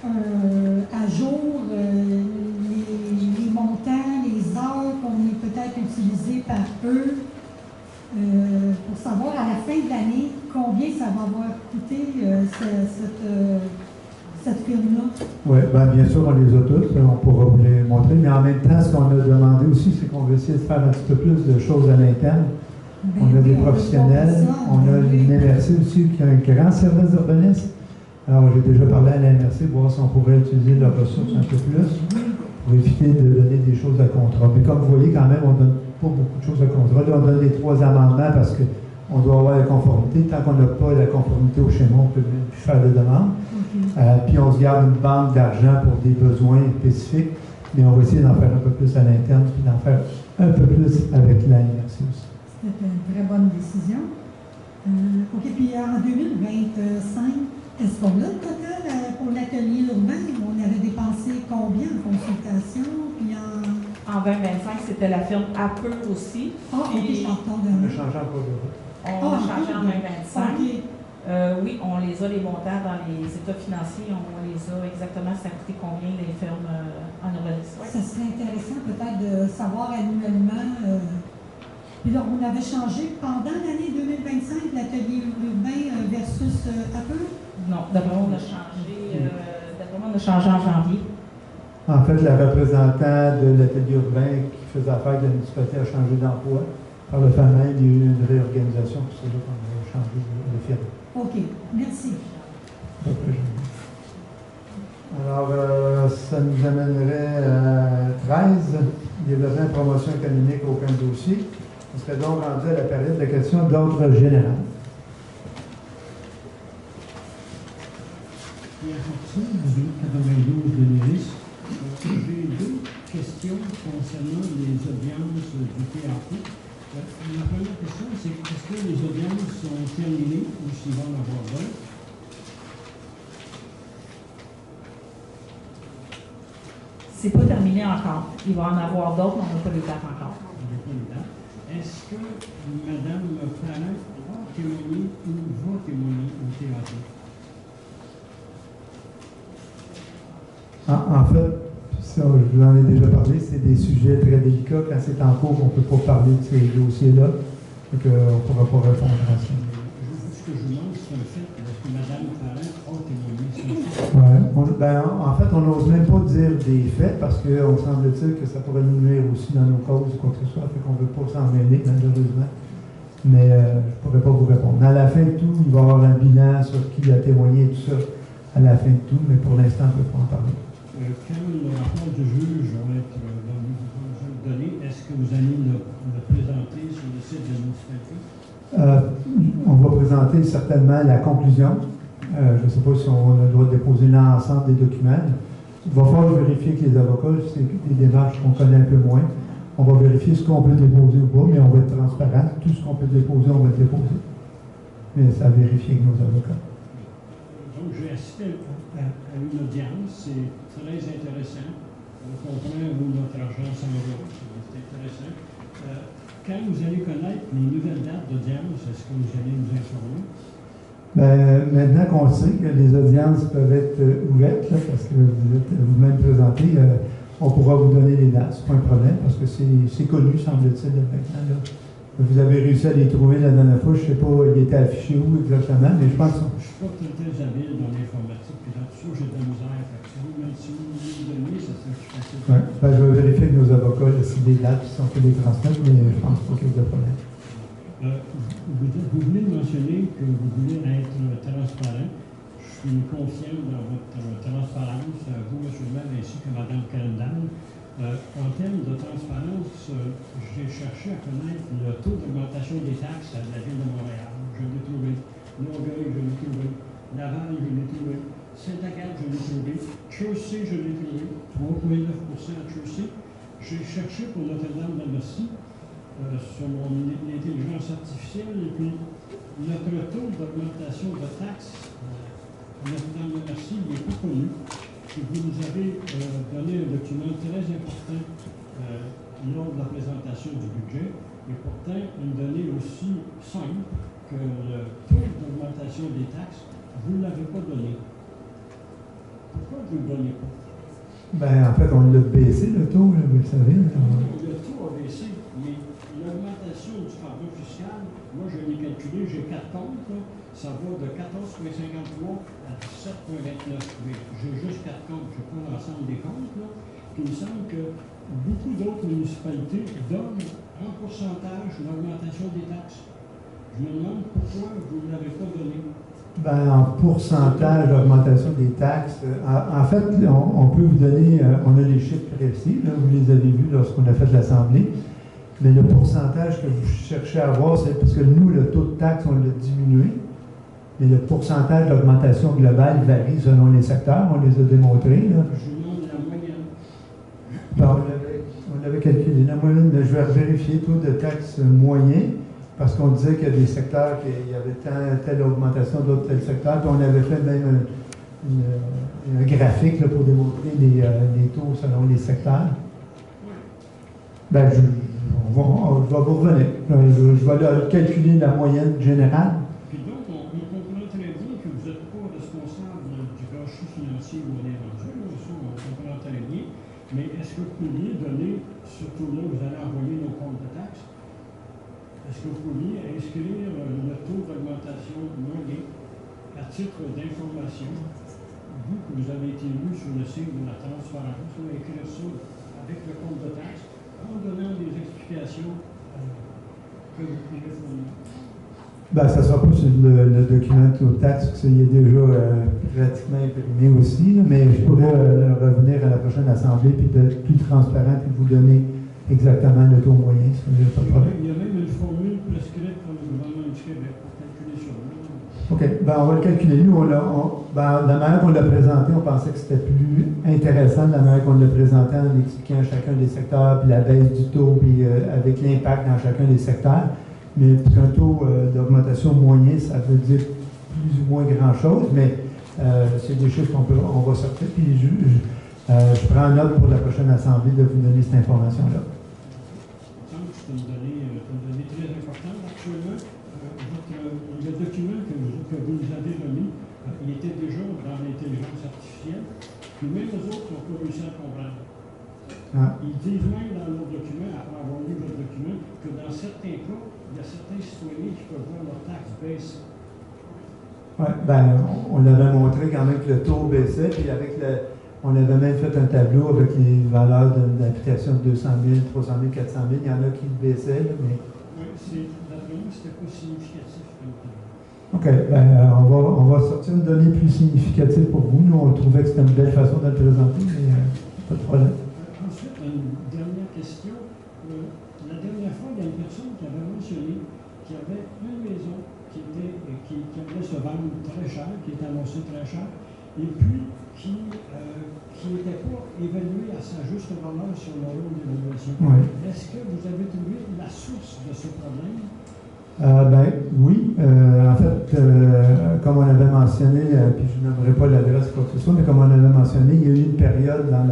à jour les montants, les heures qu'on est peut-être utilisés par eux, pour savoir à la fin de l'année combien ça va avoir coûté cette firme-là? Oui, bien sûr, on les a tous, on pourra vous les montrer, mais en même temps, ce qu'on a demandé aussi, c'est qu'on veut essayer de faire un petit peu plus de choses à l'interne. On a des professionnels, on a une MRC aussi qui a un grand service d'urbanisme. Alors, j'ai déjà parlé à la MRC pour voir si on pourrait utiliser leurs ressources un peu plus pour éviter de donner des choses à contrat. Mais comme vous voyez, quand même, on ne donne pas beaucoup de choses à contrat. Là, on donne les 3 amendements parce qu'on doit avoir la conformité. Tant qu'on n'a pas la conformité au schéma, on ne peut plus faire de demande. Puis on se garde une banque d'argent pour des besoins spécifiques, mais on va essayer d'en faire un peu plus à l'interne, puis d'en faire un peu plus avec la MRC aussi. C'était une très bonne décision. OK, puis en 2025, est-ce qu'on a le total pour l'atelier urbain? On avait dépensé combien en consultation? Puis En 2025, c'était la firme APUR aussi. OK, je t'entends de Le changeant pas de route. On a changé en 2025. OK. Oui, on les a, les montants dans les états financiers, on les a exactement, ça a coûté combien les fermes en Nouvelle. Ça serait intéressant peut-être de savoir annuellement. Puis là, on avait changé pendant l'année 2025 l'atelier urbain versus Apple. Non, d'après moi, on a changé, en janvier. En fait, la représentante de l'atelier urbain qui faisait affaire de la municipalité a changé d'emploi. Par le fait même, il y a eu une réorganisation, puis c'est là qu'on a changé de firme. OK, merci. Alors, ça nous amènerait à 13, développement et promotion économique, aucun dossier. On serait donc rendu à la période de questions d'ordre général. Et à partir du 92 de l'IRIS, j'ai deux questions concernant les audiences du théâtre. La première question, c'est est-ce que les audiences sont terminées ou s'il va en avoir d'autres? C'est pas terminé encore. Il va en avoir d'autres, mais on n'a pas les dates encore. Est-ce que Mme Parent a témoigné ou va témoigner au théâtre? En fait, ça, je vous en ai déjà parlé, c'est des sujets très délicats. Quand c'est en cours, on ne peut pas parler de ces dossiers-là. Donc, on ne pourra pas répondre à ça. Ce que je vous demande, c'est un fait. Est-ce que Mme Parent a témoigné? C'est un fait. Ouais. En fait, on n'ose même pas dire des faits parce qu'on semble-t-il que ça pourrait nous nuire aussi dans nos causes ou quoi que ce soit. Fait qu'on ne veut pas s'en mêler, malheureusement. Mais je ne pourrais pas vous répondre. À la fin de tout, il va y avoir un bilan sur qui a témoigné et tout ça à la fin de tout, mais pour l'instant, on ne peut pas en parler. Quand le rapport du juge va être donné, est-ce que vous allez le présenter sur le site de la municipalité? On va présenter certainement la conclusion. Je ne sais pas si on a le droit de déposer l'ensemble des documents. Il va falloir vérifier que les avocats, c'est des démarches qu'on connaît un peu moins. On va vérifier ce qu'on peut déposer ou pas, mais on va être transparent. Tout ce qu'on peut déposer, on va le déposer. Mais ça à vérifier avec nos avocats. Donc, j'ai assisté à une audience, c'est très intéressant. On comprend où notre argent s'en va, c'est intéressant. Quand vous allez connaître les nouvelles dates d'audience, est-ce que vous allez nous informer? Maintenant qu'on sait que les audiences peuvent être ouvertes, là, parce que vous êtes vous-même présenté, on pourra vous donner les dates, c'est pas un problème, parce que c'est connu, semble-t-il, maintenant. Là. Vous avez réussi à les trouver la dernière fois, je ne sais pas, il était affiché où exactement, mais je pense que... Je ne suis pas très habile dans l'informatique, puis là-dessus, j'ai de la misère. Même si vous nous donnez, ça serait plus facile. Ouais. Je vais vérifier avec nos avocats si des dates qui sont les transmettre, mais je pense pas qu'il y ait de problème. Vous venez de mentionner que vous voulez être transparent. Je suis confiant dans votre transparence, vous, M. le maire, ainsi que Mme Calendal. En termes de transparence, j'ai cherché à connaître le taux d'augmentation des taxes de la Ville de Montréal. Je l'ai trouvé. Longueuil, je l'ai trouvé. Laval, je l'ai trouvé. Saint-Agathe, je l'ai trouvé. Chaussée, je l'ai trouvé. 3,9% à Chaussée. J'ai cherché pour Notre-Dame-de-Merci sur mon intelligence artificielle, et puis notre taux d'augmentation de taxes, Notre-Dame-de-Merci, il n'est pas connu. Et vous nous avez donné un document très important lors de la présentation du budget, et pourtant une donnée aussi simple que le taux d'augmentation des taxes, vous ne l'avez pas donné. Pourquoi vous ne le donnez pas? En fait, on l'a baissé, le taux, là, vous le savez. Le taux a baissé, mais l'augmentation du fardeau fiscal, moi je l'ai calculé, j'ai 4 comptes, là, ça va de 14,53 à 17,29. Mais j'ai juste 4 comptes, je n'ai pas l'ensemble des comptes, là. Il me semble que beaucoup d'autres municipalités donnent en pourcentage l'augmentation des taxes. Je me demande pourquoi vous ne l'avez pas donné. En pourcentage d'augmentation des taxes, en fait, on peut vous donner, on a les chiffres précis, là, vous les avez vus lorsqu'on a fait l'Assemblée, mais le pourcentage que vous cherchez à avoir, c'est parce que nous, le taux de taxe, on l'a diminué, mais le pourcentage d'augmentation globale varie selon les secteurs, on les a démontrés. Là. Je vous demande la moyenne. On l'avait calculé, la moyenne, mais je vais vérifier le taux de taxe moyen, parce qu'on disait qu'il y a des secteurs qu'il y avait telle augmentation, d'autres tels secteurs, puis on avait fait même un graphique là, pour démontrer les taux selon les secteurs. On je vais vous revenir. Je vais là calculer la moyenne générale. Puis donc, on comprend très bien que vous n'êtes pas responsable du gâchis financier où on est rendu, là, ça, on comprend très bien. Mais est-ce que vous pourriez donner, surtout là, vous allez envoyer nos comptes de taxes, est-ce que vous pourriez inscrire le taux d'augmentation moyen à titre d'information, vous que vous avez été élu sur le site de la transparence, écrire ça avec le compte de taxes, en donnant des explications que vous pouvez fournir? Ben, ça ne sera pas sur le document de taxe, parce qu'il est déjà pratiquement imprimé aussi, là, mais je pourrais revenir à la prochaine assemblée puis être plus transparent et vous donner exactement le taux moyen. Ça, il n'y a pas de problème. Il y a même une formule prescrite par le gouvernement du Québec pour calculer ça. OK. Ben, on va le calculer. Nous, la manière qu'on l'a présenté, on pensait que c'était plus intéressant de la manière qu'on l'a présenté en expliquant chacun des secteurs, puis la baisse du taux, puis avec l'impact dans chacun des secteurs. Mais un taux d'augmentation moyen, ça veut dire plus ou moins grand-chose, mais c'est des chiffres qu'on va sortir. Puis je prends note pour la prochaine assemblée de vous donner cette information-là. Il me semble que c'est une donnée très importante. Actuellement, le document que vous nous avez remis, il était déjà dans l'intelligence artificielle, puis même les autres n'ont pas réussi à comprendre. Ah. Ils disent même dans leur document, après avoir lu votre document, que dans certains cas, il y a certains citoyens qui peuvent voir leur taxe baisser. Oui, ben, on l'avait montré quand même que le taux baissait, puis on avait même fait un tableau avec les valeurs d'imputation de 200 000, 300 000, 400 000. Il y en a qui baissaient, là, mais... Oui, d'après nous, c'était pas significatif. OK, ben, on va sortir une donnée plus significative pour vous. Nous, on trouvait que c'était une belle façon de le présenter, mais pas de problème. Ensuite, une dernière question. La dernière fois, il y a une personne qui avait mentionné qu'il y avait une maison qui allait se vendre très cher, qui était annoncée très cher, et puis qui n'était pas évaluée à sa juste valeur sur le rôle d'évaluation. Oui. Est-ce que vous avez trouvé la source de ce problème? Ben oui. En fait, comme on avait mentionné, puis je n'aimerais pas l'adresse quoi que ce soit, mais comme on avait mentionné, il y a eu une période dans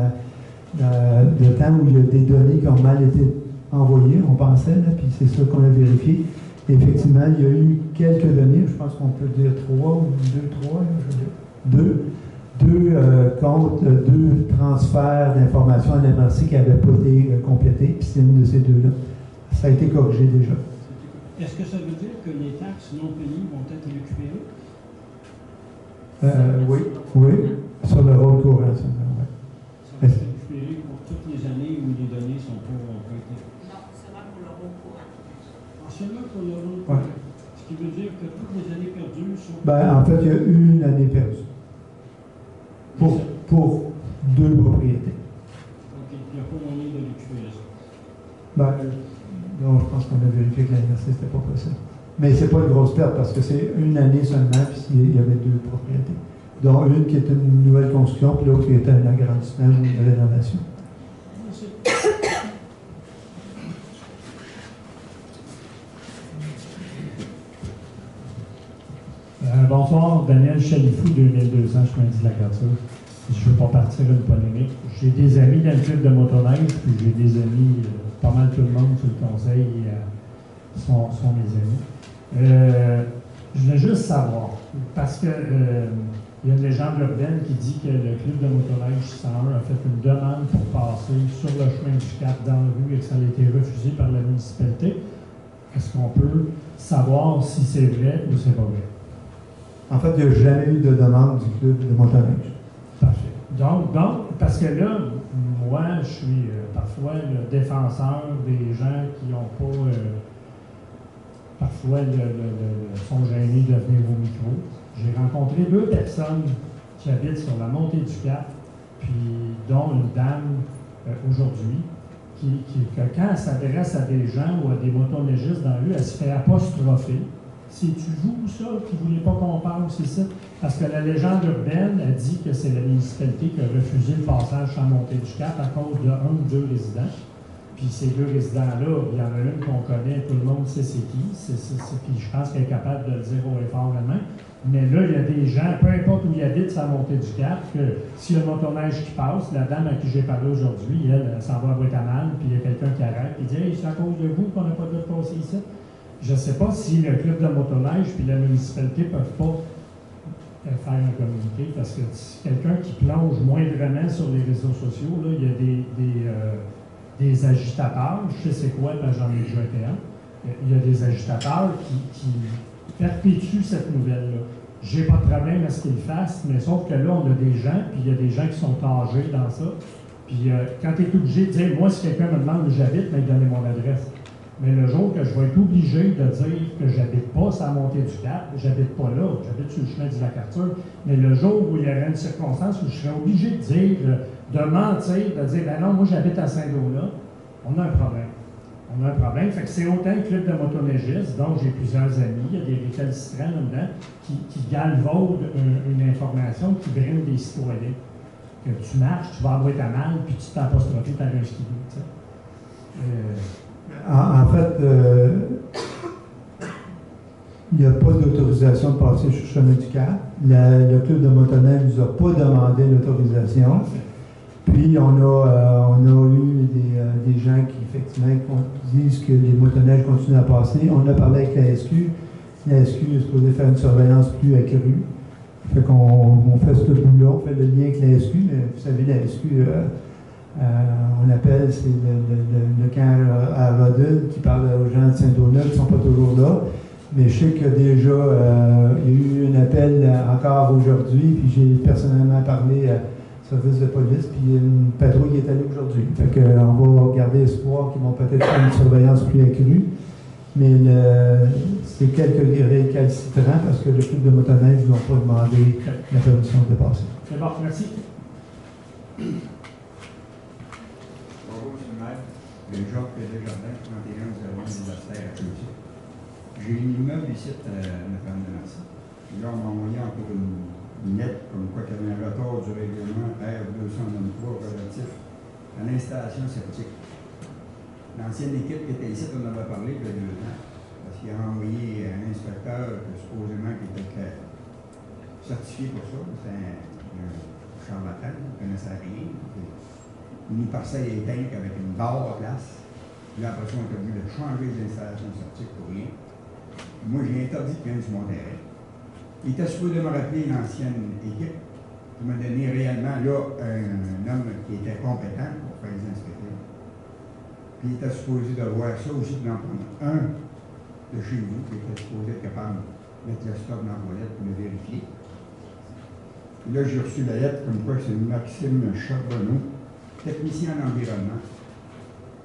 le temps où il y a des données qui ont mal été envoyées, on pensait, là, puis c'est ça qu'on a vérifié. Et effectivement, il y a eu quelques données, je pense qu'on peut dire 3 ou 2 comptes, 2 transferts d'informations à l'MRC qui n'avaient pas été complétés, puis c'est une de ces deux-là. Ça a été corrigé déjà. Est-ce que ça veut dire que les taxes non payées vont être récupérées? Oui, sur le rôle courant. Ça, ouais. Ça va être récupéré pour toutes les années où les données sont pas été. Non, seulement pour le rôle courant. Seulement pour le rôle Ouais. courant. Ce qui veut dire que toutes les années perdues sont... Ben, en fait, il y a eu une année perdue pour 2 propriétés. OK, il n'y a pas moyen de récupérer ça. Ben, non, je pense qu'on a vérifié que l'année c'était pas possible. Mais c'est pas une grosse perte parce que c'est une année seulement, puis il y avait 2 propriétés. Dont une qui était une nouvelle construction, puis l'autre qui était un agrandissement ou une rénovation. Merci. Bonsoir, Daniel Chalifou, 2200, chemin de la Couture. Je ne veux pas partir une polémique. J'ai des amis dans le club de motoneige, puis j'ai des amis, pas mal tout le monde sur le conseil sont mes amis. Je voulais juste savoir, parce que il y a une légende urbaine qui dit que le club de motoneige 101 a fait une demande pour passer sur le chemin du Cap dans la rue et que ça a été refusé par la municipalité. Est-ce qu'on peut savoir si c'est vrai ou c'est pas vrai? En fait, il n'y a jamais eu de demande du club de motoneige. Parfait. Donc, parce que là, moi, je suis parfois le défenseur des gens qui n'ont pas, parfois, sont gênés de venir au micro. J'ai rencontré 2 personnes qui habitent sur la montée du Cap, puis dont une dame aujourd'hui, que quand elle s'adresse à des gens ou à des motoneigistes dans la rue, elle se fait apostropher. C'est-tu vous, ça, qui ne voulez pas qu'on parle, c'est ça? Parce que la légende urbaine a dit que c'est la municipalité qui a refusé le passage sur la montée du Cap à cause de 1 ou 2 résidents. Puis ces deux résidents-là, il y en a une qu'on connaît, tout le monde sait c'est qui. Puis je pense qu'elle est capable de le dire haut et fort vraiment. Mais là, il y a des gens, peu importe où ils habitent, c'est à la montée du Cap, que s'il y a le motoneige qui passe, la dame à qui j'ai parlé aujourd'hui, elle s'en va à Boîte-à-Mal, puis il y a quelqu'un qui arrête, et dit « Hey, c'est à cause de vous qu'on n'a pas de passer ici. » Je ne sais pas si le club de motoneige puis la municipalité ne peuvent pas faire un communiqué, parce que quelqu'un qui plonge moindrement sur les réseaux sociaux, là, il y a des agitateurs, je sais c'est quoi, j'en ai déjà été un. Il y a des agitateurs qui perpétuent cette nouvelle-là. J'ai pas de problème à ce qu'ils le fassent, mais sauf que là, on a des gens, puis il y a des gens qui sont âgés dans ça. Puis quand tu es obligé de dire, moi, si quelqu'un me demande où j'habite, mais donner mon adresse. Mais le jour que je vais être obligé de dire que j'habite pas sur la montée du Cap, j'habite pas là, j'habite sur le chemin du Lac-Arthur, mais le jour où il y aurait une circonstance où je serais obligé de dire, de mentir, de dire, ben non, moi j'habite à Saint-Donat, on a un problème. On a un problème. Fait que c'est autant le club de motoneigistes, donc j'ai plusieurs amis, il y a des récalcitrants là-dedans, qui galvaudent une information qui brime des citoyens. Que tu marches, tu vas avoir ta mal, puis tu t'apostrophes, tu as un skidoo, tu sais. En fait, il n'y a pas d'autorisation de passer sur le chemin du Cap. Le club de motoneige ne nous a pas demandé l'autorisation. Puis, on a eu des gens qui, effectivement, disent que les motoneiges continuent à passer. On a parlé avec la SQ. La SQ est supposée faire une surveillance plus accrue. Fait qu'on fait ce bout-là, on fait le lien avec la SQ, mais vous savez, la SQ, on appelle, c'est le camp à Rodul qui parle aux gens de Saint-Donat qui ne sont pas toujours là. Mais je sais que déjà, il y a eu un appel encore aujourd'hui, puis j'ai personnellement parlé au service de police, puis il y a une patrouille qui est allée aujourd'hui. Fait qu'on va garder espoir qu'ils vont peut-être faire une surveillance plus accrue. Mais c'est quelques récalcitrants parce que le club de motoneige n'ont pas demandé la permission de passer. C'est bon, merci. Bonjour, M. le maire. Jacques Desjardins, 31 01 universitaire à Chelsea. J'ai un immeuble ici à Notre-Dame-de-Nancy. Là, on m'a envoyé encore une lettre comme quoi qu'il y avait un retard du règlement R293 relatif à l'installation sceptique. L'ancienne équipe qui était ici, on en avait parlé il y a 2 ans, parce qu'il a envoyé un inspecteur supposément qui était certifié pour ça. C'est un charlatan, il ne connaissait rien. Une parcelle éteinte avec une barre à place. Puis après ça, on a voulu changer les installations sceptiques pour rien. Moi, j'ai interdit de venir sur mon terrain. Il était supposé me rappeler l'ancienne équipe qui m'a donné réellement là un homme qui était compétent pour faire les inspections. Puis il était supposé de voir ça aussi, d'en prendre un de chez vous qui était supposé être capable de mettre le stock dans la toilette pour le vérifier. Et là, j'ai reçu la lettre comme quoi c'est Maxime Charbonneau, technicien en environnement.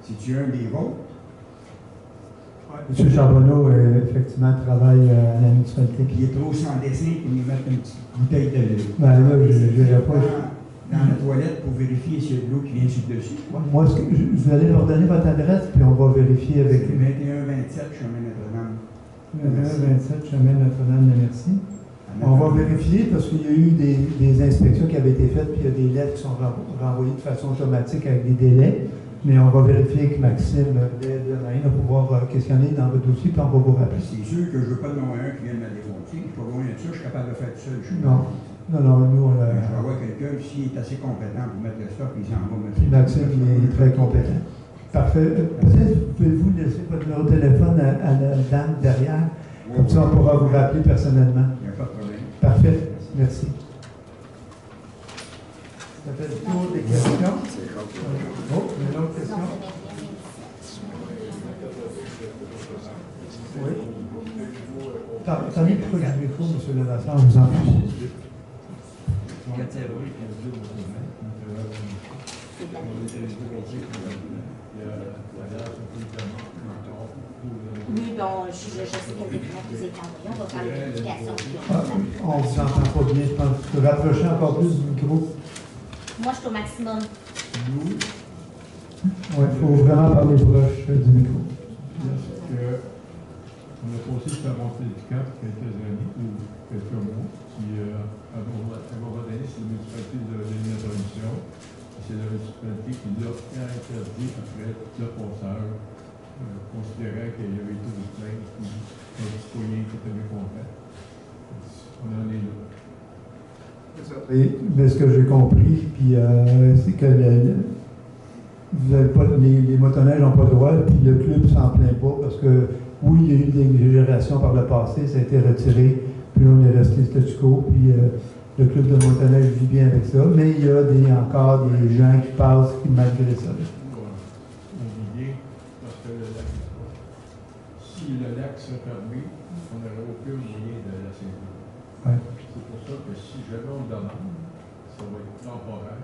C'est-tu un des vôtres? M. Charbonneau, effectivement, travaille à la municipalité. Puis il est trop sans dessin pour nous mettre une petite bouteille de ben là, je pas. Dans la toilette pour vérifier s'il y a de l'eau qui vient sur le dessus. Moi, vous allez leur donner votre adresse, puis on va vérifier avec C'est 2127 chemin Notre-Dame. 2127 chemin Notre-Dame-de-Merci. On va vérifier parce qu'il y a eu des inspections qui avaient été faites, puis il y a des lettres qui sont renvoyées de façon automatique avec des délais. Mais on va vérifier avec Maxime dès demain pour voir qu'est-ce qu'il y en a dans votre dossier, puis on va vous rappeler. C'est sûr que je ne veux pas de nom un qui vienne me défoncer. Je ne suis pas loin de ça, je suis capable de faire tout seul. Non, nous, on a. Je vais avoir quelqu'un, s'il est assez compétent pour mettre le stock, il s'en va mettre. Maxime, il est très compétent. Parfait. Peut-être pouvez-vous laisser votre numéro de téléphone à la dame derrière? Comme ça, on pourra vous rappeler personnellement. Il n'y a pas de problème. Parfait. Merci. Ça fait le tour des questions. Oh, une autre question? Oui. Attendez, pourquoi il y a le micro, M. Levasseur, vous en prie. Oui, bon, je sais quel document vous êtes envoyé. On va faire une vérification. On ne vous entend pas bien, je pense. Tu peux rapprocher encore plus du micro. Moi, je suis au maximum. Oui, il faut vraiment parler proche du micro. On a passé sur la montée du Cap quelques années ou quelques mois, qui à Bourbonnet, c'est la municipalité de l'introduction. C'est la municipalité qui l'a interdit après le fonceur considérait qu'il y avait tout de plainte, puis un citoyen qui était mécontent. On en est là. Et de ce que j'ai compris, puis c'est que vous avez pas, les motoneiges n'ont pas le droit, puis le club s'en plaint pas, parce que oui, il y a eu des exagérations par le passé, ça a été retiré, puis on est resté statu quo, puis le club de motoneige vit bien avec ça, mais il y a encore des gens qui passent qui malgré ça. On vit bien parce que si le lac serait fermé, on n'aurait aucun moyen de la saisir. Ouais. C'est pour ça que si jamais on le demande, ça va être temporaire.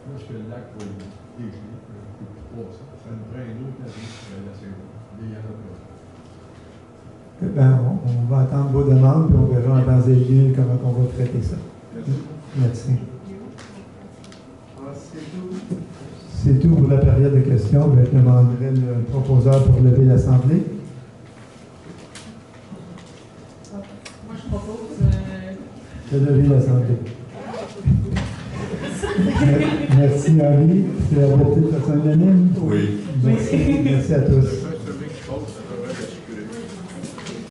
Lorsque le lac va être dégelé, il ne peut plus passer. Ça nous prend une autre année pour la saison. Mais il y en a pas. Ben, on va attendre vos demandes, puis on verra en temps et lieu comment on va traiter ça. Merci. C'est tout pour la période de questions. Ben, je demanderai le proposeur pour lever l'Assemblée. Moi, je propose. De lever l'Assemblée. Merci, Henri. C'est adopté de façon unanime? Oui. Merci à tous.